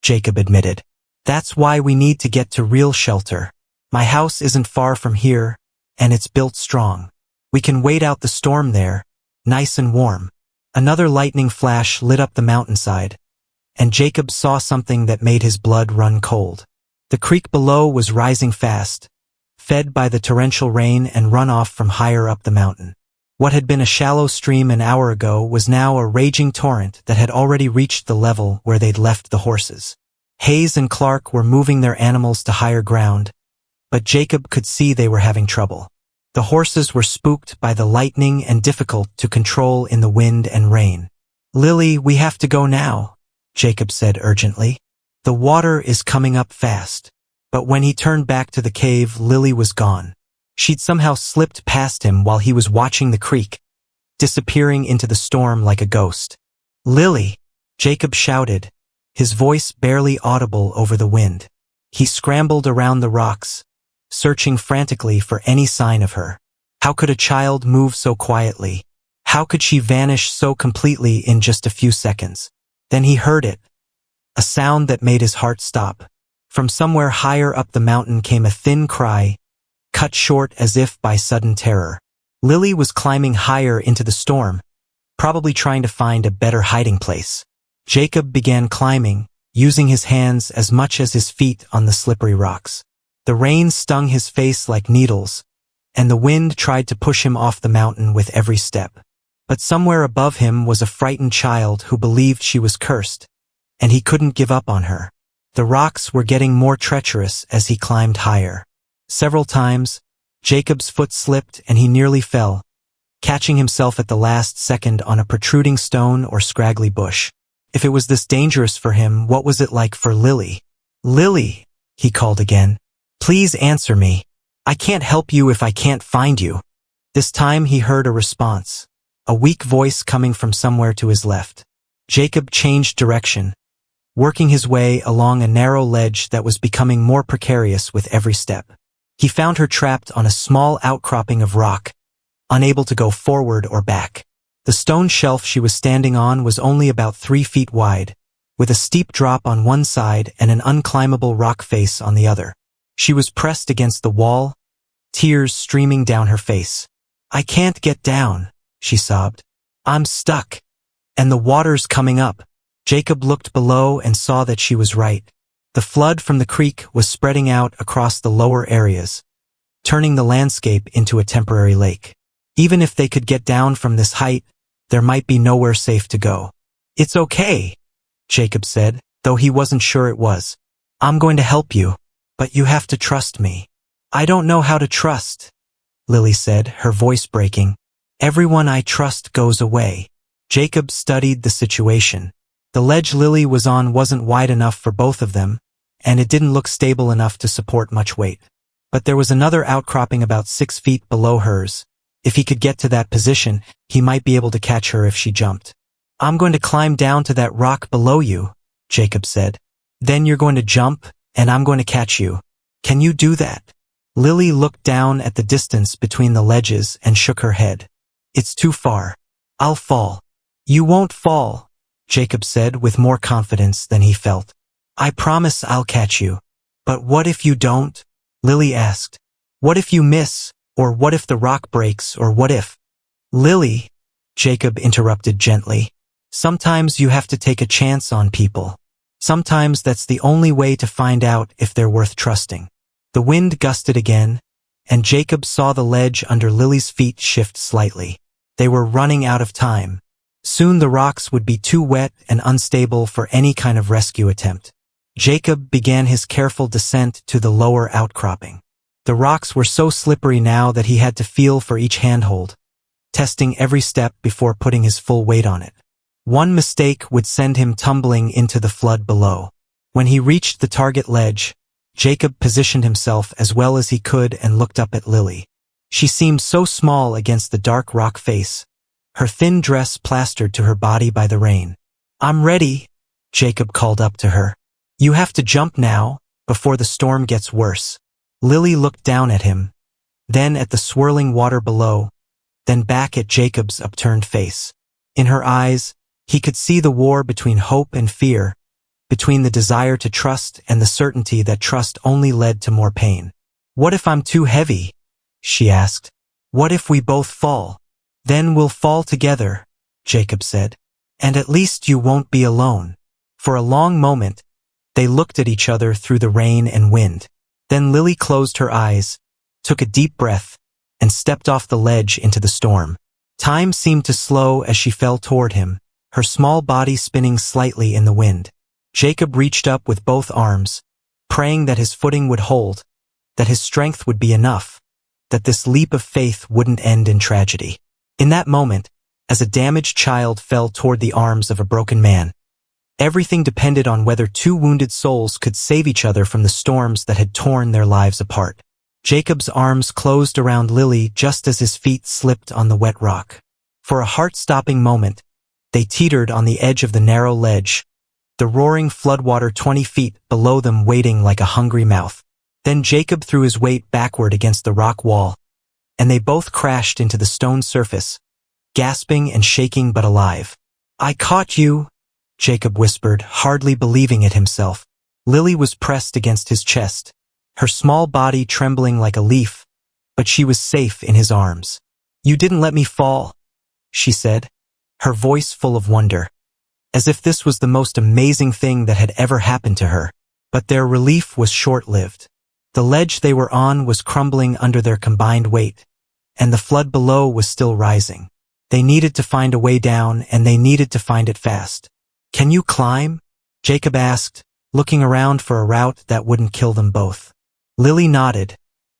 Speaker 1: Jacob admitted. That's why we need to get to real shelter. My house isn't far from here, and it's built strong. We can wait out the storm there, nice and warm. Another lightning flash lit up the mountainside, and Jacob saw something that made his blood run cold. The creek below was rising fast, fed by the torrential rain and runoff from higher up the mountain. What had been a shallow stream an hour ago was now a raging torrent that had already reached the level where they'd left the horses. Hayes and Clark were moving their animals to higher ground, but Jacob could see they were having trouble. The horses were spooked by the lightning and difficult to control in the wind and rain. Lily, we have to go now, Jacob said urgently. The water is coming up fast. But when he turned back to the cave, Lily was gone. She'd somehow slipped past him while he was watching the creek, disappearing into the storm like a ghost. "Lily!" Jacob shouted, his voice barely audible over the wind. He scrambled around the rocks, searching frantically for any sign of her. How could a child move so quietly? How could she vanish so completely in just a few seconds? Then he heard it, a sound that made his heart stop. From somewhere higher up the mountain came a thin cry, cut short as if by sudden terror. Lily was climbing higher into the storm, probably trying to find a better hiding place. Jacob began climbing, using his hands as much as his feet on the slippery rocks. The rain stung his face like needles, and the wind tried to push him off the mountain with every step. But somewhere above him was a frightened child who believed she was cursed, and he couldn't give up on her. The rocks were getting more treacherous as he climbed higher. Several times, Jacob's foot slipped and he nearly fell, catching himself at the last second on a protruding stone or scraggly bush. If it was this dangerous for him, what was it like for Lily? "Lily!" he called again. "Please answer me. I can't help you if I can't find you." This time he heard a response, a weak voice coming from somewhere to his left. Jacob changed direction, working his way along a narrow ledge that was becoming more precarious with every step. He found her trapped on a small outcropping of rock, unable to go forward or back. The stone shelf she was standing on was only about 3 feet wide, with a steep drop on one side and an unclimbable rock face on the other. She was pressed against the wall, tears streaming down her face. "I can't get down," she sobbed. "I'm stuck, and the water's coming up." Jacob looked below and saw that she was right. The flood from the creek was spreading out across the lower areas, turning the landscape into a temporary lake. Even if they could get down from this height, there might be nowhere safe to go. "It's okay," Jacob said, though he wasn't sure it was. "I'm going to help you, but you have to trust me." "I don't know how to trust," Lily said, her voice breaking. "Everyone I trust goes away." Jacob studied the situation. The ledge Lily was on wasn't wide enough for both of them, and it didn't look stable enough to support much weight. But there was another outcropping about 6 feet below hers. If he could get to that position, he might be able to catch her if she jumped. "I'm going to climb down to that rock below you," Jacob said. "Then you're going to jump, and I'm going to catch you. Can you do that?" Lily looked down at the distance between the ledges and shook her head. "It's too far. I'll fall." "You won't fall," Jacob said with more confidence than he felt. "I promise I'll catch you." "But what if you don't?" Lily asked. "What if you miss? Or what if the rock breaks? Or what if—" "Lily," Jacob interrupted gently, "sometimes you have to take a chance on people. Sometimes that's the only way to find out if they're worth trusting." The wind gusted again, and Jacob saw the ledge under Lily's feet shift slightly. They were running out of time. Soon the rocks would be too wet and unstable for any kind of rescue attempt. Jacob began his careful descent to the lower outcropping. The rocks were so slippery now that he had to feel for each handhold, testing every step before putting his full weight on it. One mistake would send him tumbling into the flood below. When he reached the target ledge, Jacob positioned himself as well as he could and looked up at Lily. She seemed so small against the dark rock face, her thin dress plastered to her body by the rain. "I'm ready," Jacob called up to her. "You have to jump now, before the storm gets worse." Lily looked down at him, then at the swirling water below, then back at Jacob's upturned face. In her eyes, he could see the war between hope and fear, between the desire to trust and the certainty that trust only led to more pain. "What if I'm too heavy?" she asked. "What if we both fall?" "Then we'll fall together," Jacob said. "And at least you won't be alone." For a long moment, they looked at each other through the rain and wind. Then Lily closed her eyes, took a deep breath, and stepped off the ledge into the storm. Time seemed to slow as she fell toward him, her small body spinning slightly in the wind. Jacob reached up with both arms, praying that his footing would hold, that his strength would be enough, that this leap of faith wouldn't end in tragedy. In that moment, as a damaged child fell toward the arms of a broken man, everything depended on whether two wounded souls could save each other from the storms that had torn their lives apart. Jacob's arms closed around Lily just as his feet slipped on the wet rock. For a heart-stopping moment, they teetered on the edge of the narrow ledge, the roaring floodwater 20 feet below them waiting like a hungry mouth. Then Jacob threw his weight backward against the rock wall, and they both crashed into the stone surface, gasping and shaking but alive. "I caught you," Jacob whispered, hardly believing it himself. Lily was pressed against his chest, her small body trembling like a leaf, but she was safe in his arms. "You didn't let me fall," she said, her voice full of wonder, as if this was the most amazing thing that had ever happened to her. But their relief was short-lived. The ledge they were on was crumbling under their combined weight, and the flood below was still rising. They needed to find a way down, and they needed to find it fast. "Can you climb?" Jacob asked, looking around for a route that wouldn't kill them both. Lily nodded,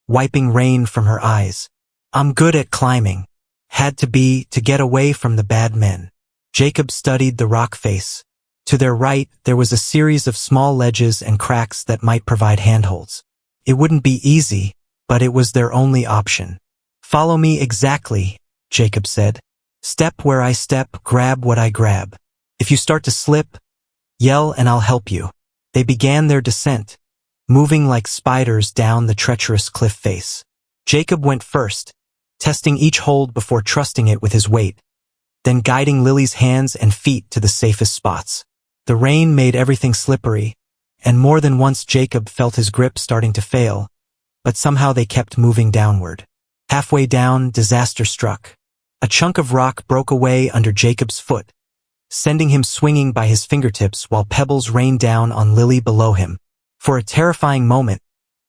Speaker 1: wiping rain from her eyes. "I'm good at climbing. Had to be, to get away from the bad men." Jacob studied the rock face. To their right, there was a series of small ledges and cracks that might provide handholds. It wouldn't be easy, but it was their only option. "Follow me exactly," Jacob said. "Step where I step, grab what I grab. If you start to slip, yell and I'll help you." They began their descent, moving like spiders down the treacherous cliff face. Jacob went first, testing each hold before trusting it with his weight, then guiding Lily's hands and feet to the safest spots. The rain made everything slippery, and more than once Jacob felt his grip starting to fail, but somehow they kept moving downward. Halfway down, disaster struck. A chunk of rock broke away under Jacob's foot, sending him swinging by his fingertips while pebbles rained down on Lily below him. For a terrifying moment,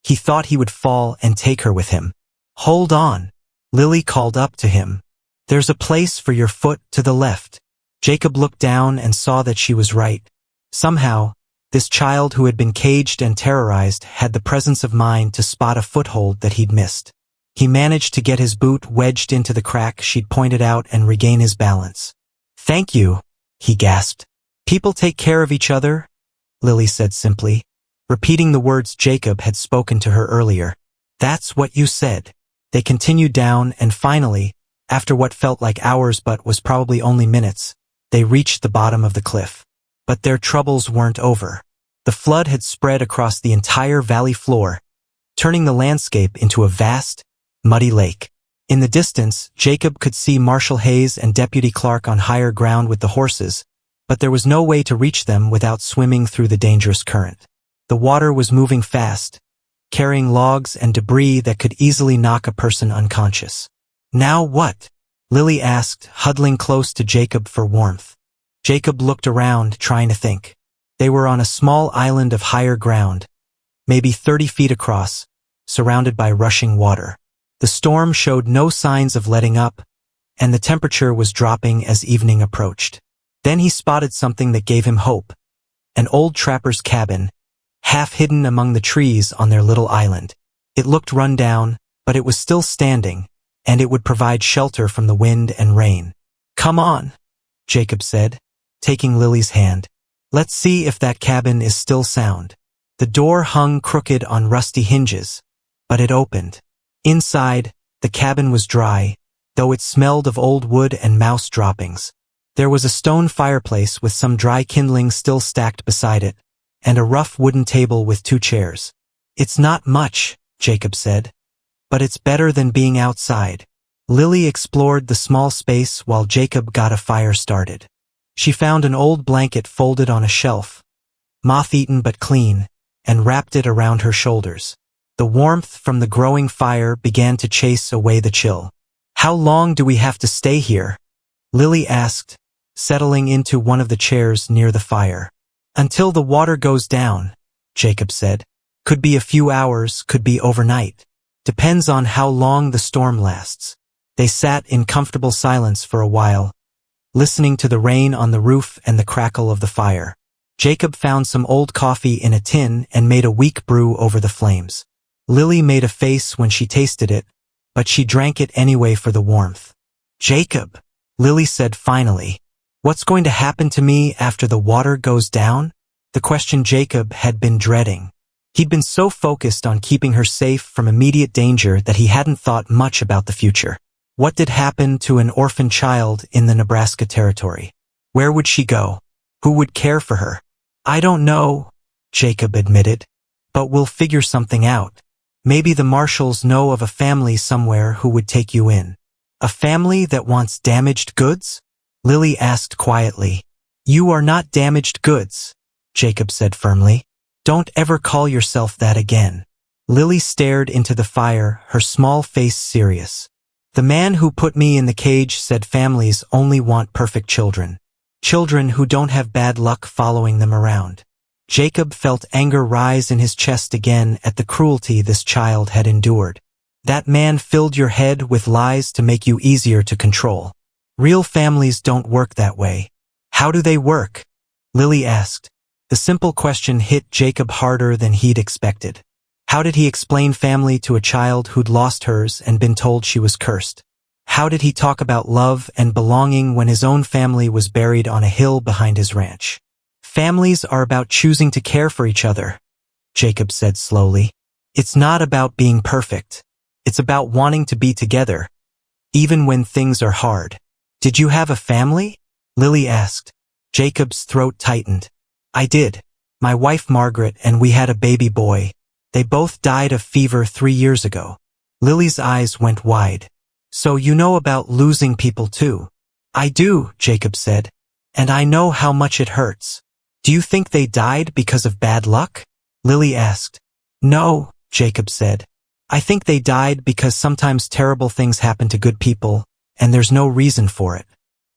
Speaker 1: he thought he would fall and take her with him. "Hold on," Lily called up to him. "There's a place for your foot to the left." Jacob looked down and saw that she was right. Somehow, this child who had been caged and terrorized had the presence of mind to spot a foothold that he'd missed. He managed to get his boot wedged into the crack she'd pointed out and regain his balance. "Thank you," he gasped. "People take care of each other," Lily said simply, repeating the words Jacob had spoken to her earlier. "That's what you said." They continued down, and finally, after what felt like hours but was probably only minutes, they reached the bottom of the cliff. But their troubles weren't over. The flood had spread across the entire valley floor, turning the landscape into a vast, muddy lake. In the distance, Jacob could see Marshal Hayes and Deputy Clark on higher ground with the horses, but there was no way to reach them without swimming through the dangerous current. The water was moving fast, carrying logs and debris that could easily knock a person unconscious. "Now what?" Lily asked, huddling close to Jacob for warmth. Jacob looked around, trying to think. They were on a small island of higher ground, maybe 30 feet across, surrounded by rushing water. The storm showed no signs of letting up, and the temperature was dropping as evening approached. Then he spotted something that gave him hope: an old trapper's cabin, half hidden among the trees on their little island. It looked run down, but it was still standing, and it would provide shelter from the wind and rain. "Come on," Jacob said, taking Lily's hand. "Let's see if that cabin is still sound." The door hung crooked on rusty hinges, but it opened. Inside, the cabin was dry, though it smelled of old wood and mouse droppings. There was a stone fireplace with some dry kindling still stacked beside it, and a rough wooden table with 2 chairs. "It's not much," Jacob said, "but it's better than being outside." Lily explored the small space while Jacob got a fire started. She found an old blanket folded on a shelf, moth-eaten but clean, and wrapped it around her shoulders. The warmth from the growing fire began to chase away the chill. "How long do we have to stay here?" Lily asked, settling into one of the chairs near the fire. "Until the water goes down," Jacob said. "Could be a few hours, could be overnight. Depends on how long the storm lasts." They sat in comfortable silence for a while, listening to the rain on the roof and the crackle of the fire. Jacob found some old coffee in a tin and made a weak brew over the flames. Lily made a face when she tasted it, but she drank it anyway for the warmth. "Jacob," Lily said finally, "what's going to happen to me after the water goes down?" The question Jacob had been dreading. He'd been so focused on keeping her safe from immediate danger that he hadn't thought much about the future. What did happen to an orphan child in the Nebraska territory? Where would she go? Who would care for her? I don't know, Jacob admitted. But we'll figure something out. Maybe the marshals know of a family somewhere who would take you in. A family that wants damaged goods? Lily asked quietly. You are not damaged goods, Jacob said firmly. Don't ever call yourself that again. Lily stared into the fire, her small face serious. The man who put me in the cage said families only want perfect children. Children who don't have bad luck following them around. Jacob felt anger rise in his chest again at the cruelty this child had endured. That man filled your head with lies to make you easier to control. Real families don't work that way. How do they work? Lily asked. The simple question hit Jacob harder than he'd expected. How did he explain family to a child who'd lost hers and been told she was cursed? How did he talk about love and belonging when his own family was buried on a hill behind his ranch? Families are about choosing to care for each other, Jacob said slowly. It's not about being perfect. It's about wanting to be together, even when things are hard. Did you have a family? Lily asked. Jacob's throat tightened. I did. My wife Margaret and we had a baby boy. They both died of fever 3 years ago. Lily's eyes went wide. So you know about losing people too? I do, Jacob said. And I know how much it hurts. Do you think they died because of bad luck? Lily asked. No, Jacob said. I think they died because sometimes terrible things happen to good people, and there's no reason for it.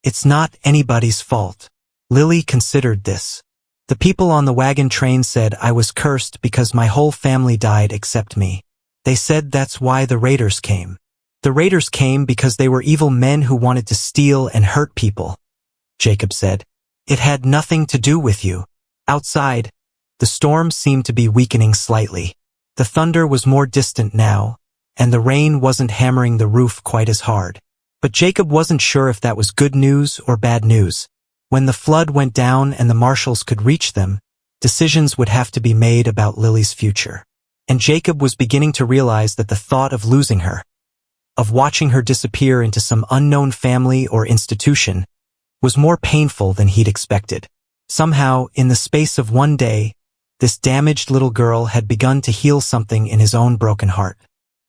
Speaker 1: It's not anybody's fault. Lily considered this. The people on the wagon train said I was cursed because my whole family died except me. They said that's why the raiders came. The raiders came because they were evil men who wanted to steal and hurt people, Jacob said. It had nothing to do with you. Outside, the storm seemed to be weakening slightly. The thunder was more distant now, and the rain wasn't hammering the roof quite as hard. But Jacob wasn't sure if that was good news or bad news. When the flood went down and the marshals could reach them, decisions would have to be made about Lily's future. And Jacob was beginning to realize that the thought of losing her, of watching her disappear into some unknown family or institution, was more painful than he'd expected. Somehow, in the space of one day, this damaged little girl had begun to heal something in his own broken heart.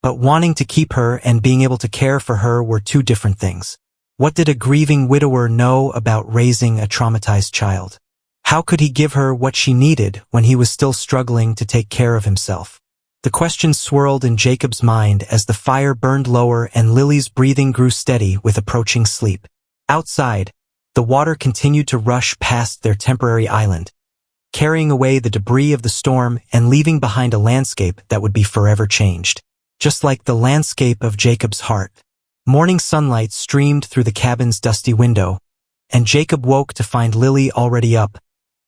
Speaker 1: But wanting to keep her and being able to care for her were two different things. What did a grieving widower know about raising a traumatized child? How could he give her what she needed when he was still struggling to take care of himself? The question swirled in Jacob's mind as the fire burned lower and Lily's breathing grew steady with approaching sleep. Outside, the water continued to rush past their temporary island, carrying away the debris of the storm and leaving behind a landscape that would be forever changed. Just like the landscape of Jacob's heart. Morning sunlight streamed through the cabin's dusty window, and Jacob woke to find Lily already up,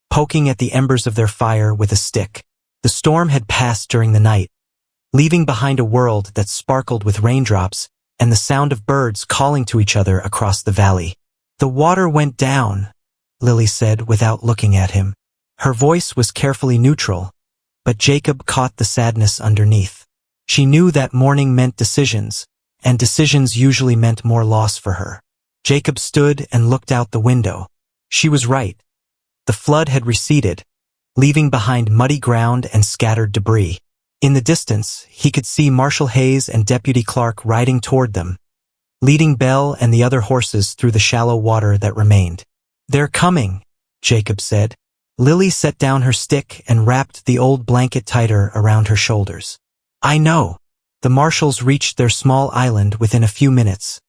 Speaker 1: poking at the embers of their fire with a stick. The storm had passed during the night, leaving behind a world that sparkled with raindrops and the sound of birds calling to each other across the valley. The water went down, Lily said without looking at him. Her voice was carefully neutral, but Jacob caught the sadness underneath. She knew that morning meant decisions, and decisions usually meant more loss for her. Jacob stood and looked out the window. She was right. The flood had receded, leaving behind muddy ground and scattered debris. In the distance, he could see Marshal Hayes and Deputy Clark riding toward them, leading Belle and the other horses through the shallow water that remained. They're coming, Jacob said. Lily set down her stick and wrapped the old blanket tighter around her shoulders. I know. The marshals reached their small island within a few minutes,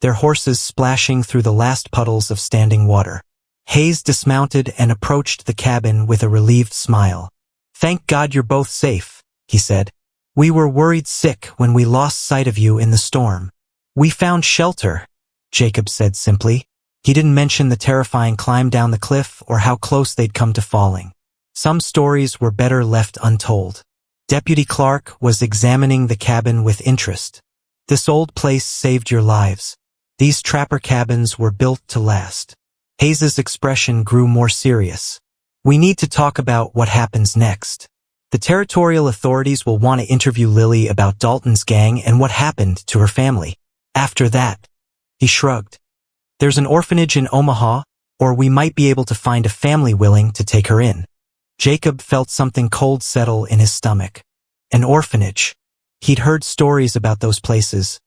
Speaker 1: their horses splashing through the last puddles of standing water. Hayes dismounted and approached the cabin with a relieved smile. Thank God you're both safe, he said. We were worried sick when we lost sight of you in the storm. We found shelter, Jacob said simply. He didn't mention the terrifying climb down the cliff or how close they'd come to falling. Some stories were better left untold. Deputy Clark was examining the cabin with interest. This old place saved your lives. These trapper cabins were built to last. Hayes's expression grew more serious. We need to talk about what happens next. The territorial authorities will want to interview Lily about Dalton's gang and what happened to her family. After that, he shrugged. There's an orphanage in Omaha, or we might be able to find a family willing to take her in. Jacob felt something cold settle in his stomach. An orphanage. He'd heard stories about those places.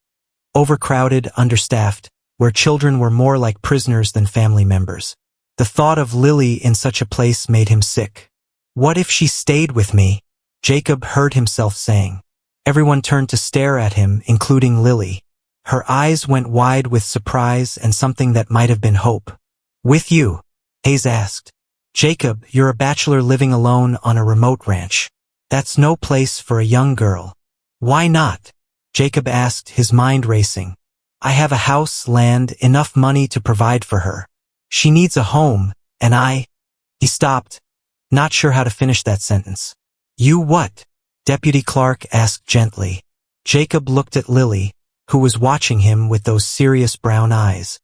Speaker 1: Overcrowded, understaffed, where children were more like prisoners than family members. The thought of Lily in such a place made him sick. What if she stayed with me? Jacob heard himself saying. Everyone turned to stare at him, including Lily. Her eyes went wide with surprise and something that might have been hope. With you? Hayes asked. Jacob, you're a bachelor living alone on a remote ranch. That's no place for a young girl. Why not? Jacob asked, his mind racing. I have a house, land, enough money to provide for her. She needs a home, and He stopped, not sure how to finish that sentence. You what? Deputy Clark asked gently. Jacob looked at Lily, who was watching him with those serious brown eyes.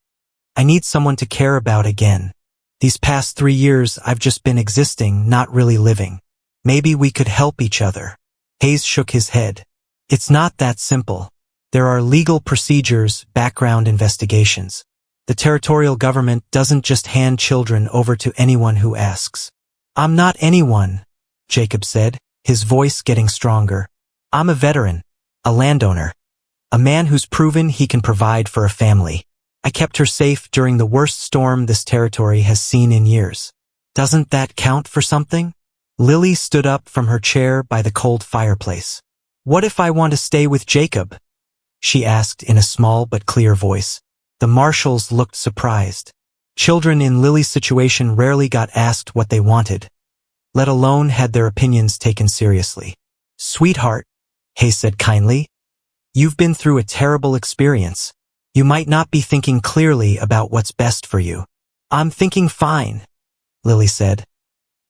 Speaker 1: I need someone to care about again. These past 3 years I've just been existing, not really living. Maybe we could help each other. Hayes shook his head. It's not that simple. There are legal procedures, background investigations. The territorial government doesn't just hand children over to anyone who asks. I'm not anyone, Jacob said, his voice getting stronger. I'm a veteran, a landowner, a man who's proven he can provide for a family. I kept her safe during the worst storm this territory has seen in years. Doesn't that count for something? Lily stood up from her chair by the cold fireplace. What if I want to stay with Jacob? She asked in a small but clear voice. The marshals looked surprised. Children in Lily's situation rarely got asked what they wanted, let alone had their opinions taken seriously. Sweetheart, Hayes said kindly, you've been through a terrible experience. You might not be thinking clearly about what's best for you. I'm thinking fine, Lily said,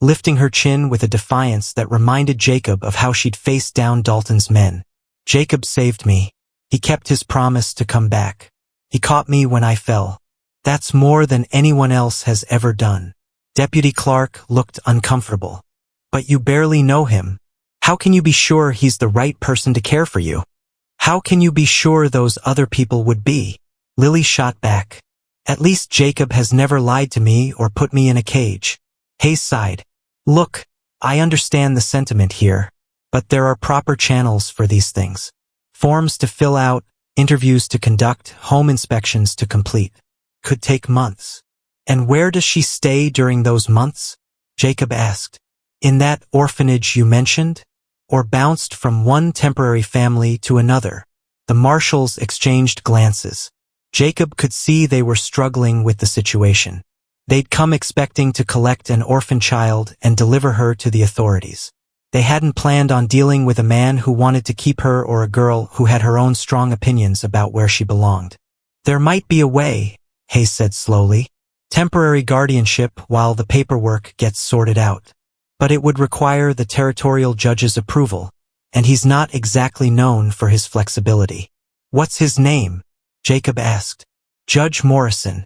Speaker 1: lifting her chin with a defiance that reminded Jacob of how she'd faced down Dalton's men. Jacob saved me. He kept his promise to come back. He caught me when I fell. That's more than anyone else has ever done. Deputy Clark looked uncomfortable. But you barely know him. How can you be sure he's the right person to care for you? How can you be sure those other people would be? Lily shot back. At least Jacob has never lied to me or put me in a cage. Hayes sighed. Look, I understand the sentiment here, but there are proper channels for these things. Forms to fill out, interviews to conduct, home inspections to complete. Could take months. And where does she stay during those months? Jacob asked. In that orphanage you mentioned? Or bounced from one temporary family to another? The marshals exchanged glances. Jacob could see they were struggling with the situation. They'd come expecting to collect an orphan child and deliver her to the authorities. They hadn't planned on dealing with a man who wanted to keep her or a girl who had her own strong opinions about where she belonged. There might be a way, Hayes said slowly. Temporary guardianship while the paperwork gets sorted out. But it would require the territorial judge's approval, and he's not exactly known for his flexibility. What's his name? Jacob asked. Judge Morrison.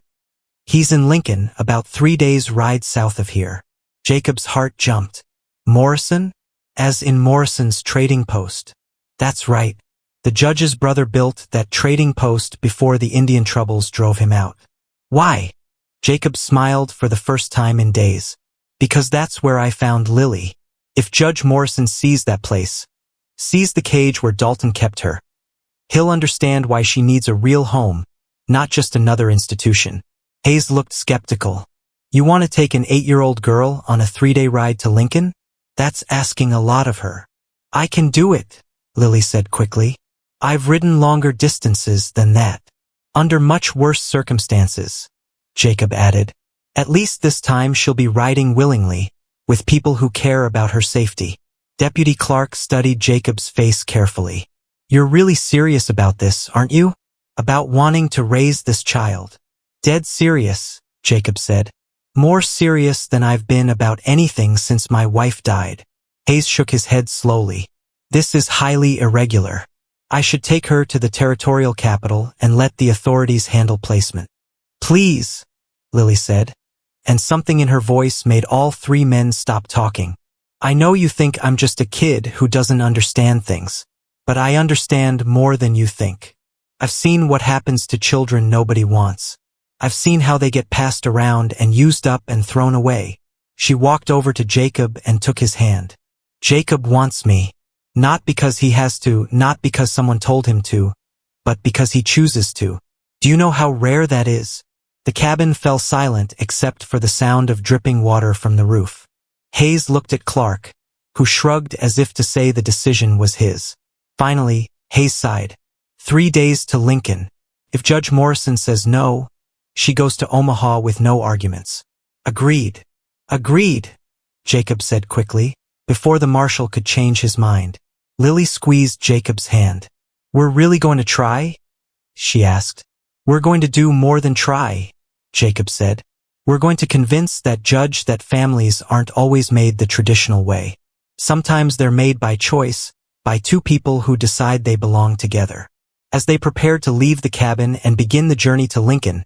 Speaker 1: He's in Lincoln, about 3 days' ride south of here. Jacob's heart jumped. Morrison? As in Morrison's trading post. That's right. The judge's brother built that trading post before the Indian troubles drove him out. Why? Jacob smiled for the first time in days. Because that's where I found Lily. If Judge Morrison sees that place, sees the cage where Dalton kept her, he'll understand why she needs a real home, not just another institution. Hayes looked skeptical. You want to take an 8-year-old girl on a 3-day ride to Lincoln? That's asking a lot of her. I can do it, Lily said quickly. I've ridden longer distances than that. Under much worse circumstances, Jacob added. At least this time she'll be riding willingly, with people who care about her safety. Deputy Clark studied Jacob's face carefully. You're really serious about this, aren't you? About wanting to raise this child? Dead serious, Jacob said. More serious than I've been about anything since my wife died. Hayes shook his head slowly. This is highly irregular. I should take her to the territorial capital and let the authorities handle placement. Please, Lily said, and something in her voice made all 3 men stop talking. I know you think I'm just a kid who doesn't understand things, but I understand more than you think. I've seen what happens to children nobody wants. I've seen how they get passed around and used up and thrown away. She walked over to Jacob and took his hand. Jacob wants me. Not because he has to, not because someone told him to, but because he chooses to. Do you know how rare that is? The cabin fell silent except for the sound of dripping water from the roof. Hayes looked at Clark, who shrugged as if to say the decision was his. Finally, Hayes sighed. 3 days to Lincoln. If Judge Morrison says no, she goes to Omaha with no arguments. Agreed. Agreed, Jacob said quickly, before the marshal could change his mind. Lily squeezed Jacob's hand. We're really going to try? She asked. We're going to do more than try, Jacob said. We're going to convince that judge that families aren't always made the traditional way. Sometimes they're made by choice, by two people who decide they belong together. As they prepared to leave the cabin and begin the journey to Lincoln,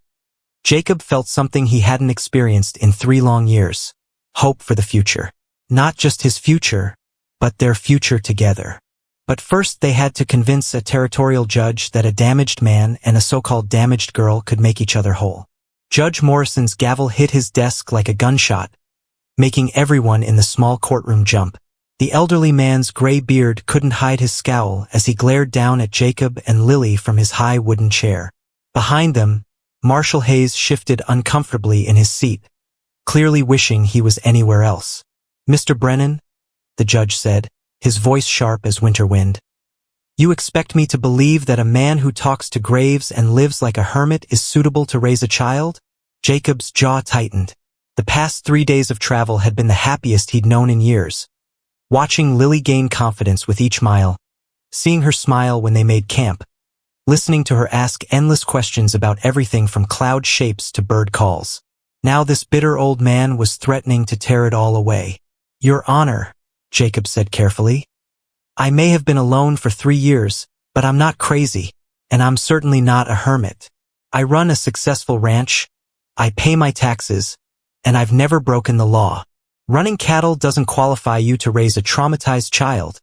Speaker 1: Jacob felt something he hadn't experienced in 3 long years. Hope for the future. Not just his future, but their future together. But first they had to convince a territorial judge that a damaged man and a so-called damaged girl could make each other whole. Judge Morrison's gavel hit his desk like a gunshot, making everyone in the small courtroom jump. The elderly man's gray beard couldn't hide his scowl as he glared down at Jacob and Lily from his high wooden chair. Behind them, Marshal Hayes shifted uncomfortably in his seat, clearly wishing he was anywhere else. Mr. Brennan, the judge said, his voice sharp as winter wind. You expect me to believe that a man who talks to graves and lives like a hermit is suitable to raise a child? Jacob's jaw tightened. The past 3 days of travel had been the happiest he'd known in years. Watching Lily gain confidence with each mile, seeing her smile when they made camp, listening to her ask endless questions about everything from cloud shapes to bird calls. Now this bitter old man was threatening to tear it all away. Your Honor, Jacob said carefully, I may have been alone for 3 years, but I'm not crazy, and I'm certainly not a hermit. I run a successful ranch, I pay my taxes, and I've never broken the law. Running cattle doesn't qualify you to raise a traumatized child,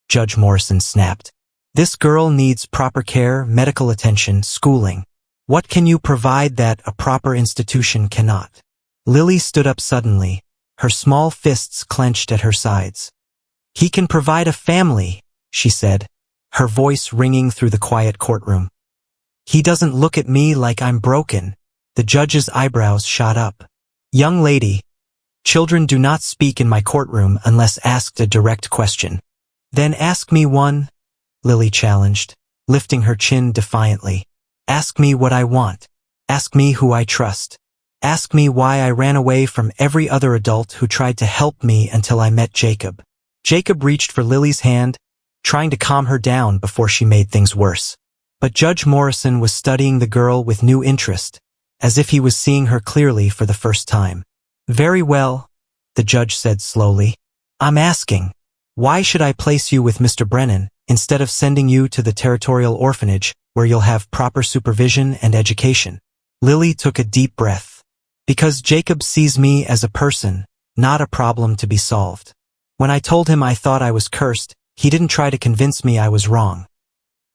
Speaker 1: Judge Morrison snapped. This girl needs proper care, medical attention, schooling. What can you provide that a proper institution cannot? Lily stood up suddenly, her small fists clenched at her sides. He can provide a family, she said, her voice ringing through the quiet courtroom. He doesn't look at me like I'm broken. The judge's eyebrows shot up. Young lady, children do not speak in my courtroom unless asked a direct question. Then ask me one, Lily challenged, lifting her chin defiantly. Ask me what I want. Ask me who I trust. Ask me why I ran away from every other adult who tried to help me until I met Jacob. Jacob reached for Lily's hand, trying to calm her down before she made things worse. But Judge Morrison was studying the girl with new interest, as if he was seeing her clearly for the first time. Very well, the judge said slowly. I'm asking, why should I place you with Mr. Brennan instead of sending you to the territorial orphanage where you'll have proper supervision and education? Lily took a deep breath. Because Jacob sees me as a person, not a problem to be solved. When I told him I thought I was cursed, he didn't try to convince me I was wrong.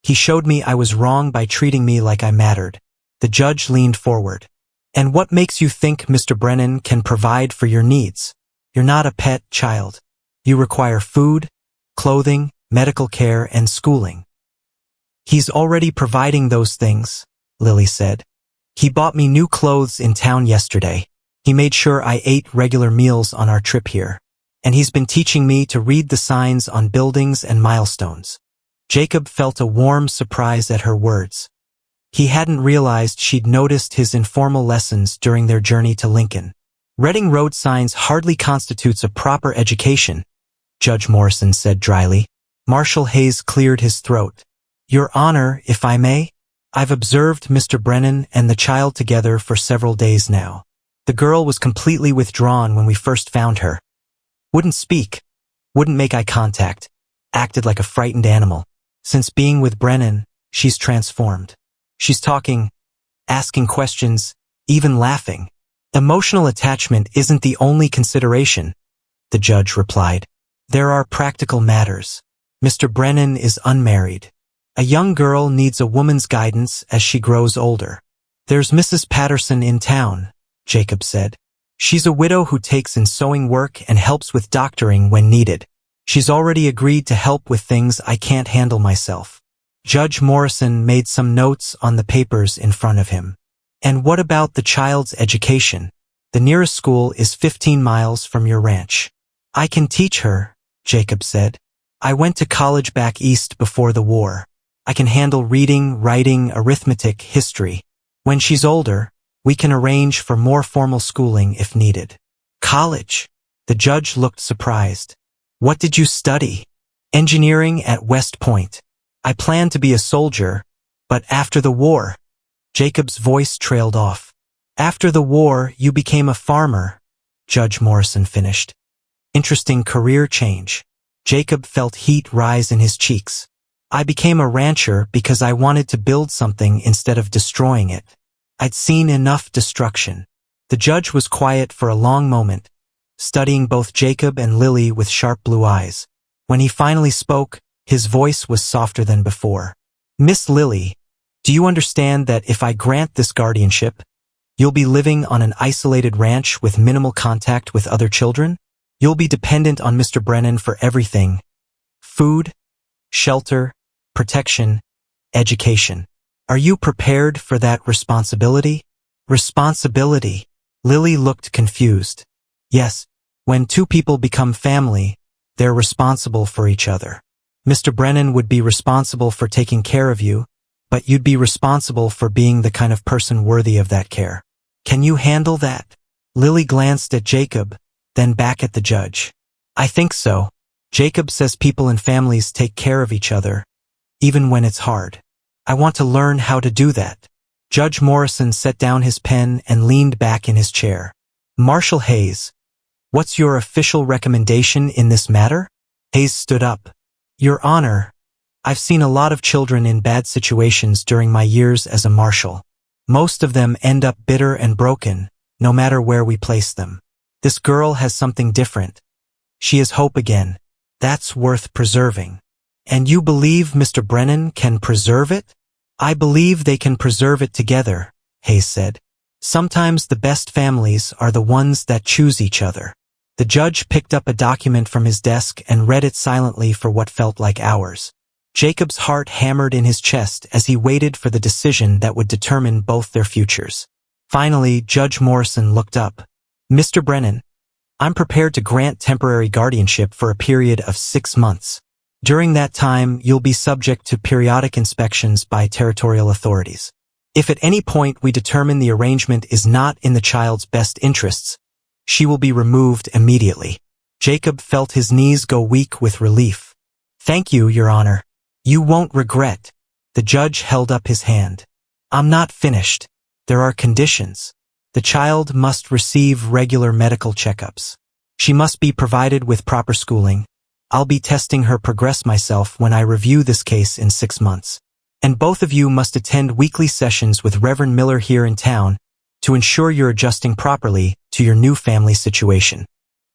Speaker 1: He showed me I was wrong by treating me like I mattered. The judge leaned forward. And what makes you think Mr. Brennan can provide for your needs? You're not a pet child. You require food, clothing, medical care, and schooling. He's already providing those things, Lily said. He bought me new clothes in town yesterday. He made sure I ate regular meals on our trip here. And he's been teaching me to read the signs on buildings and milestones. Jacob felt a warm surprise at her words. He hadn't realized she'd noticed his informal lessons during their journey to Lincoln. Reading road signs hardly constitutes a proper education, Judge Morrison said dryly. Marshal Hayes cleared his throat. Your Honor, if I may, I've observed Mr. Brennan and the child together for several days now. The girl was completely withdrawn when we first found her. Wouldn't speak, wouldn't make eye contact, acted like a frightened animal. Since being with Brennan, she's transformed. She's talking, asking questions, even laughing. Emotional attachment isn't the only consideration, the judge replied. There are practical matters. Mr. Brennan is unmarried. A young girl needs a woman's guidance as she grows older. There's Mrs. Patterson in town, Jacob said. She's a widow who takes in sewing work and helps with doctoring when needed. She's already agreed to help with things I can't handle myself. Judge Morrison made some notes on the papers in front of him. And what about the child's education? The nearest school is 15 miles from your ranch. I can teach her, Jacob said. I went to college back east before the war. I can handle reading, writing, arithmetic, history. When she's older, we can arrange for more formal schooling if needed. College? The judge looked surprised. What did you study? Engineering at West Point. I planned to be a soldier, but after the war. Jacob's voice trailed off. After the war, you became a farmer, Judge Morrison finished. Interesting career change. Jacob felt heat rise in his cheeks. I became a rancher because I wanted to build something instead of destroying it. I'd seen enough destruction. The judge was quiet for a long moment, studying both Jacob and Lily with sharp blue eyes. When he finally spoke, his voice was softer than before. Miss Lily, do you understand that if I grant this guardianship, you'll be living on an isolated ranch with minimal contact with other children? You'll be dependent on Mr. Brennan for everything. Food, shelter, protection, education. Are you prepared for that responsibility? Responsibility? Lily looked confused. Yes, when two people become family, they're responsible for each other. Mr. Brennan would be responsible for taking care of you, but you'd be responsible for being the kind of person worthy of that care. Can you handle that? Lily glanced at Jacob, then back at the judge. I think so. Jacob says people and families take care of each other, even when it's hard. I want to learn how to do that. Judge Morrison set down his pen and leaned back in his chair. Marshal Hayes, what's your official recommendation in this matter? Hayes stood up. Your Honor, I've seen a lot of children in bad situations during my years as a marshal. Most of them end up bitter and broken, no matter where we place them. This girl has something different. She is hope again. That's worth preserving. And you believe Mr. Brennan can preserve it? I believe they can preserve it together, Hayes said. Sometimes the best families are the ones that choose each other. The judge picked up a document from his desk and read it silently for what felt like hours. Jacob's heart hammered in his chest as he waited for the decision that would determine both their futures. Finally, Judge Morrison looked up. Mr. Brennan, I'm prepared to grant temporary guardianship for a period of 6 months. During that time, you'll be subject to periodic inspections by territorial authorities. If at any point we determine the arrangement is not in the child's best interests, she will be removed immediately. Jacob felt his knees go weak with relief. Thank you, Your Honor. You won't regret. The judge held up his hand. I'm not finished. There are conditions. The child must receive regular medical checkups. She must be provided with proper schooling. I'll be testing her progress myself when I review this case in 6 months. And both of you must attend weekly sessions with Reverend Miller here in town to ensure you're adjusting properly to your new family situation.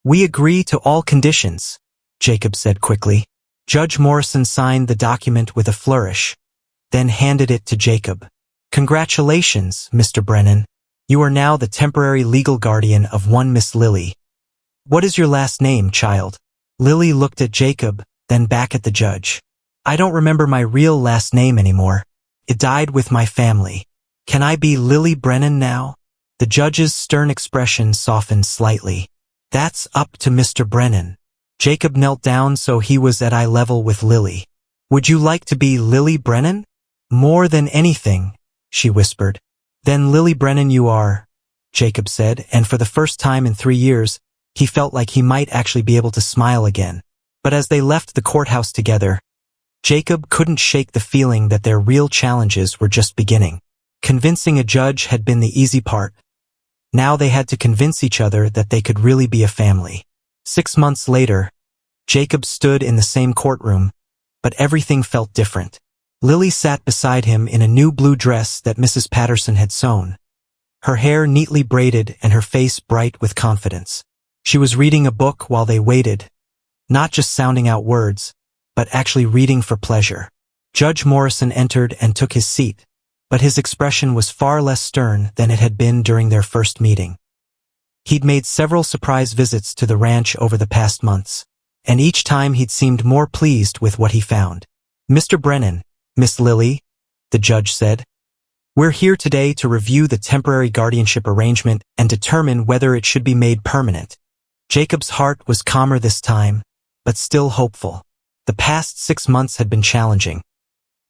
Speaker 1: We agree to all conditions, Jacob said quickly. Judge Morrison signed the document with a flourish, then handed it to Jacob. Congratulations, Mr. Brennan. You are now the temporary legal guardian of one Miss Lily. What is your last name, child? Lily looked at Jacob, then back at the judge. I don't remember my real last name anymore. It died with my family. Can I be Lily Brennan now? The judge's stern expression softened slightly. That's up to Mr. Brennan. Jacob knelt down so he was at eye level with Lily. Would you like to be Lily Brennan? More than anything, she whispered. Then Lily Brennan you are, Jacob said, and for the first time in 3 years, he felt like he might actually be able to smile again. But as they left the courthouse together, Jacob couldn't shake the feeling that their real challenges were just beginning. Convincing a judge had been the easy part. Now they had to convince each other that they could really be a family. 6 months later, Jacob stood in the same courtroom, but everything felt different. Lily sat beside him in a new blue dress that Mrs. Patterson had sewn, her hair neatly braided and her face bright with confidence. She was reading a book while they waited, not just sounding out words, but actually reading for pleasure. Judge Morrison entered and took his seat, but his expression was far less stern than it had been during their first meeting. He'd made several surprise visits to the ranch over the past months, and each time he'd seemed more pleased with what he found. "Mr. Brennan, Miss Lily," the judge said, "we're here today to review the temporary guardianship arrangement and determine whether it should be made permanent." Jacob's heart was calmer this time, but still hopeful. The past 6 months had been challenging.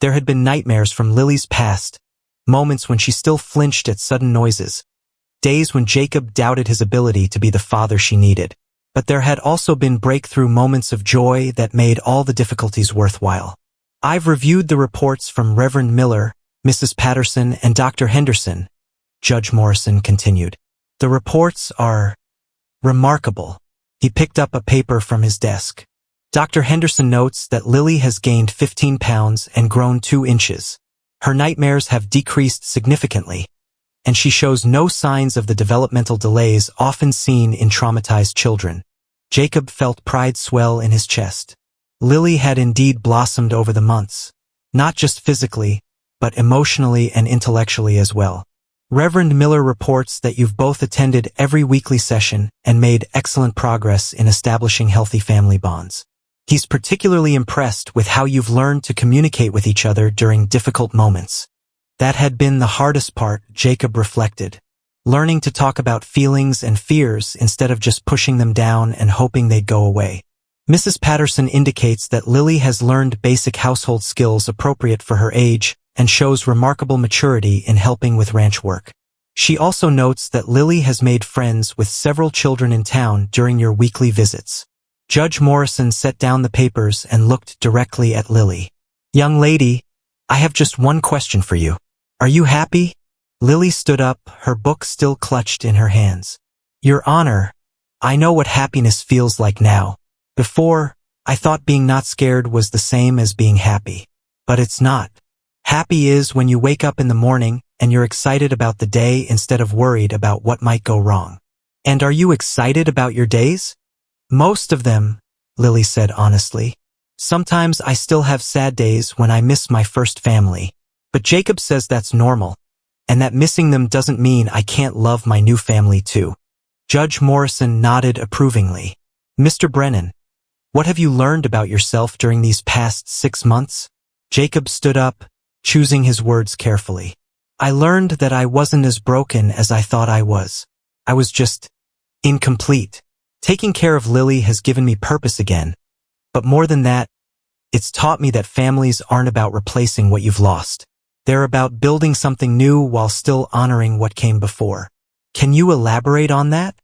Speaker 1: There had been nightmares from Lily's past, moments when she still flinched at sudden noises, days when Jacob doubted his ability to be the father she needed. But there had also been breakthrough moments of joy that made all the difficulties worthwhile. "I've reviewed the reports from Reverend Miller, Mrs. Patterson, and Dr. Henderson," Judge Morrison continued. "The reports are remarkable." He picked up a paper from his desk. "Dr. Henderson notes that Lily has gained 15 pounds and grown 2 inches. Her nightmares have decreased significantly, and she shows no signs of the developmental delays often seen in traumatized children." Jacob felt pride swell in his chest. Lily had indeed blossomed over the months, not just physically, but emotionally and intellectually as well. "Reverend Miller reports that you've both attended every weekly session and made excellent progress in establishing healthy family bonds. He's particularly impressed with how you've learned to communicate with each other during difficult moments." That had been the hardest part, Jacob reflected. Learning to talk about feelings and fears instead of just pushing them down and hoping they'd go away. "Mrs. Patterson indicates that Lily has learned basic household skills appropriate for her age and shows remarkable maturity in helping with ranch work. She also notes that Lily has made friends with several children in town during your weekly visits." Judge Morrison set down the papers and looked directly at Lily. "Young lady, I have just one question for you. Are you happy?" Lily stood up, her book still clutched in her hands. "Your Honor, I know what happiness feels like now. Before, I thought being not scared was the same as being happy. But it's not. Happy is when you wake up in the morning and you're excited about the day instead of worried about what might go wrong." "And are you excited about your days?" "Most of them," Lily said honestly. "Sometimes I still have sad days when I miss my first family. But Jacob says that's normal, and that missing them doesn't mean I can't love my new family too." Judge Morrison nodded approvingly. "Mr. Brennan, what have you learned about yourself during these past 6 months?" Jacob stood up, choosing his words carefully. "I learned that I wasn't as broken as I thought I was. I was just incomplete. Taking care of Lily has given me purpose again. But more than that, it's taught me that families aren't about replacing what you've lost. They're about building something new while still honoring what came before." "Can you elaborate on that?"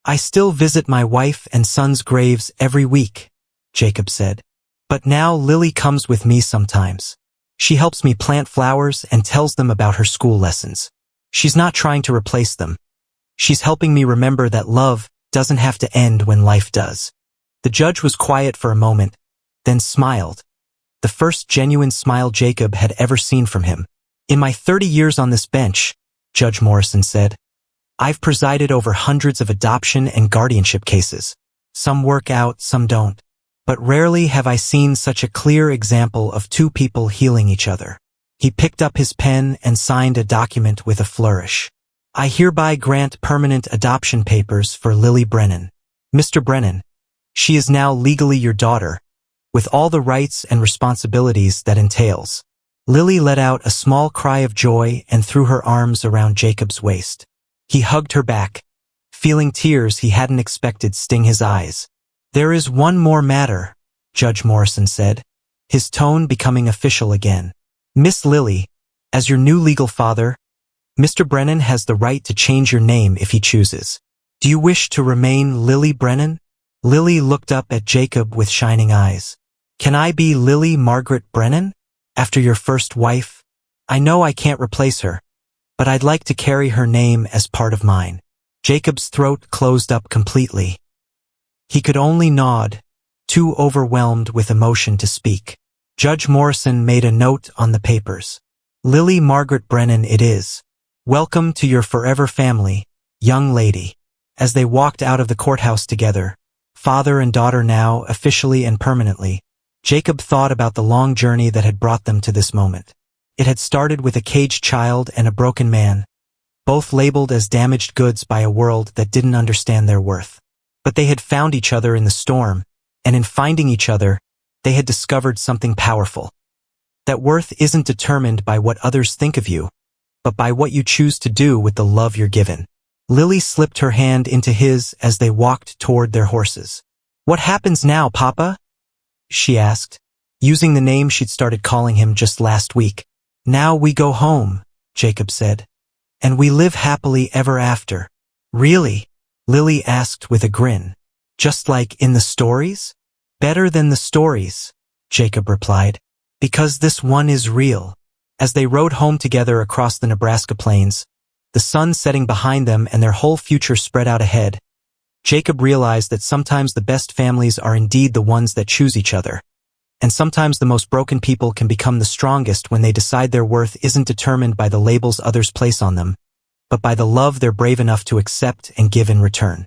Speaker 1: "I still visit my wife and son's graves every week," Jacob said. "But now Lily comes with me sometimes. She helps me plant flowers and tells them about her school lessons. She's not trying to replace them. She's helping me remember that love doesn't have to end when life does." The judge was quiet for a moment, then smiled. The first genuine smile Jacob had ever seen from him. "In my 30 years on this bench," Judge Morrison said, "I've presided over hundreds of adoption and guardianship cases. Some work out, some don't. But rarely have I seen such a clear example of 2 people healing each other." He picked up his pen and signed a document with a flourish. "I hereby grant permanent adoption papers for Lily Brennan. Mr. Brennan, she is now legally your daughter, with all the rights and responsibilities that entails." Lily let out a small cry of joy and threw her arms around Jacob's waist. He hugged her back, feeling tears he hadn't expected sting his eyes. "There is one more matter," Judge Morrison said, his tone becoming official again. "Miss Lily, as your new legal father, Mr. Brennan has the right to change your name if he chooses. Do you wish to remain Lily Brennan?" Lily looked up at Jacob with shining eyes. "Can I be Lily Margaret Brennan? After your first wife? I know I can't replace her, but I'd like to carry her name as part of mine." Jacob's throat closed up completely. He could only nod, too overwhelmed with emotion to speak. Judge Morrison made a note on the papers. "Lily Margaret Brennan it is. Welcome to your forever family, young lady." As they walked out of the courthouse together, father and daughter now officially and permanently, Jacob thought about the long journey that had brought them to this moment. It had started with a caged child and a broken man, both labeled as damaged goods by a world that didn't understand their worth. But they had found each other in the storm, and in finding each other, they had discovered something powerful. That worth isn't determined by what others think of you, but by what you choose to do with the love you're given. Lily slipped her hand into his as they walked toward their horses. "What happens now, Papa?" she asked, using the name she'd started calling him just last week. "Now we go home," Jacob said, "and we live happily ever after." "Really?" Lily asked with a grin. "Just like in the stories?" "Better than the stories," Jacob replied, "because this one is real." As they rode home together across the Nebraska plains, the sun setting behind them and their whole future spread out ahead, Jacob realized that sometimes the best families are indeed the ones that choose each other. And sometimes the most broken people can become the strongest when they decide their worth isn't determined by the labels others place on them, but by the love they're brave enough to accept and give in return.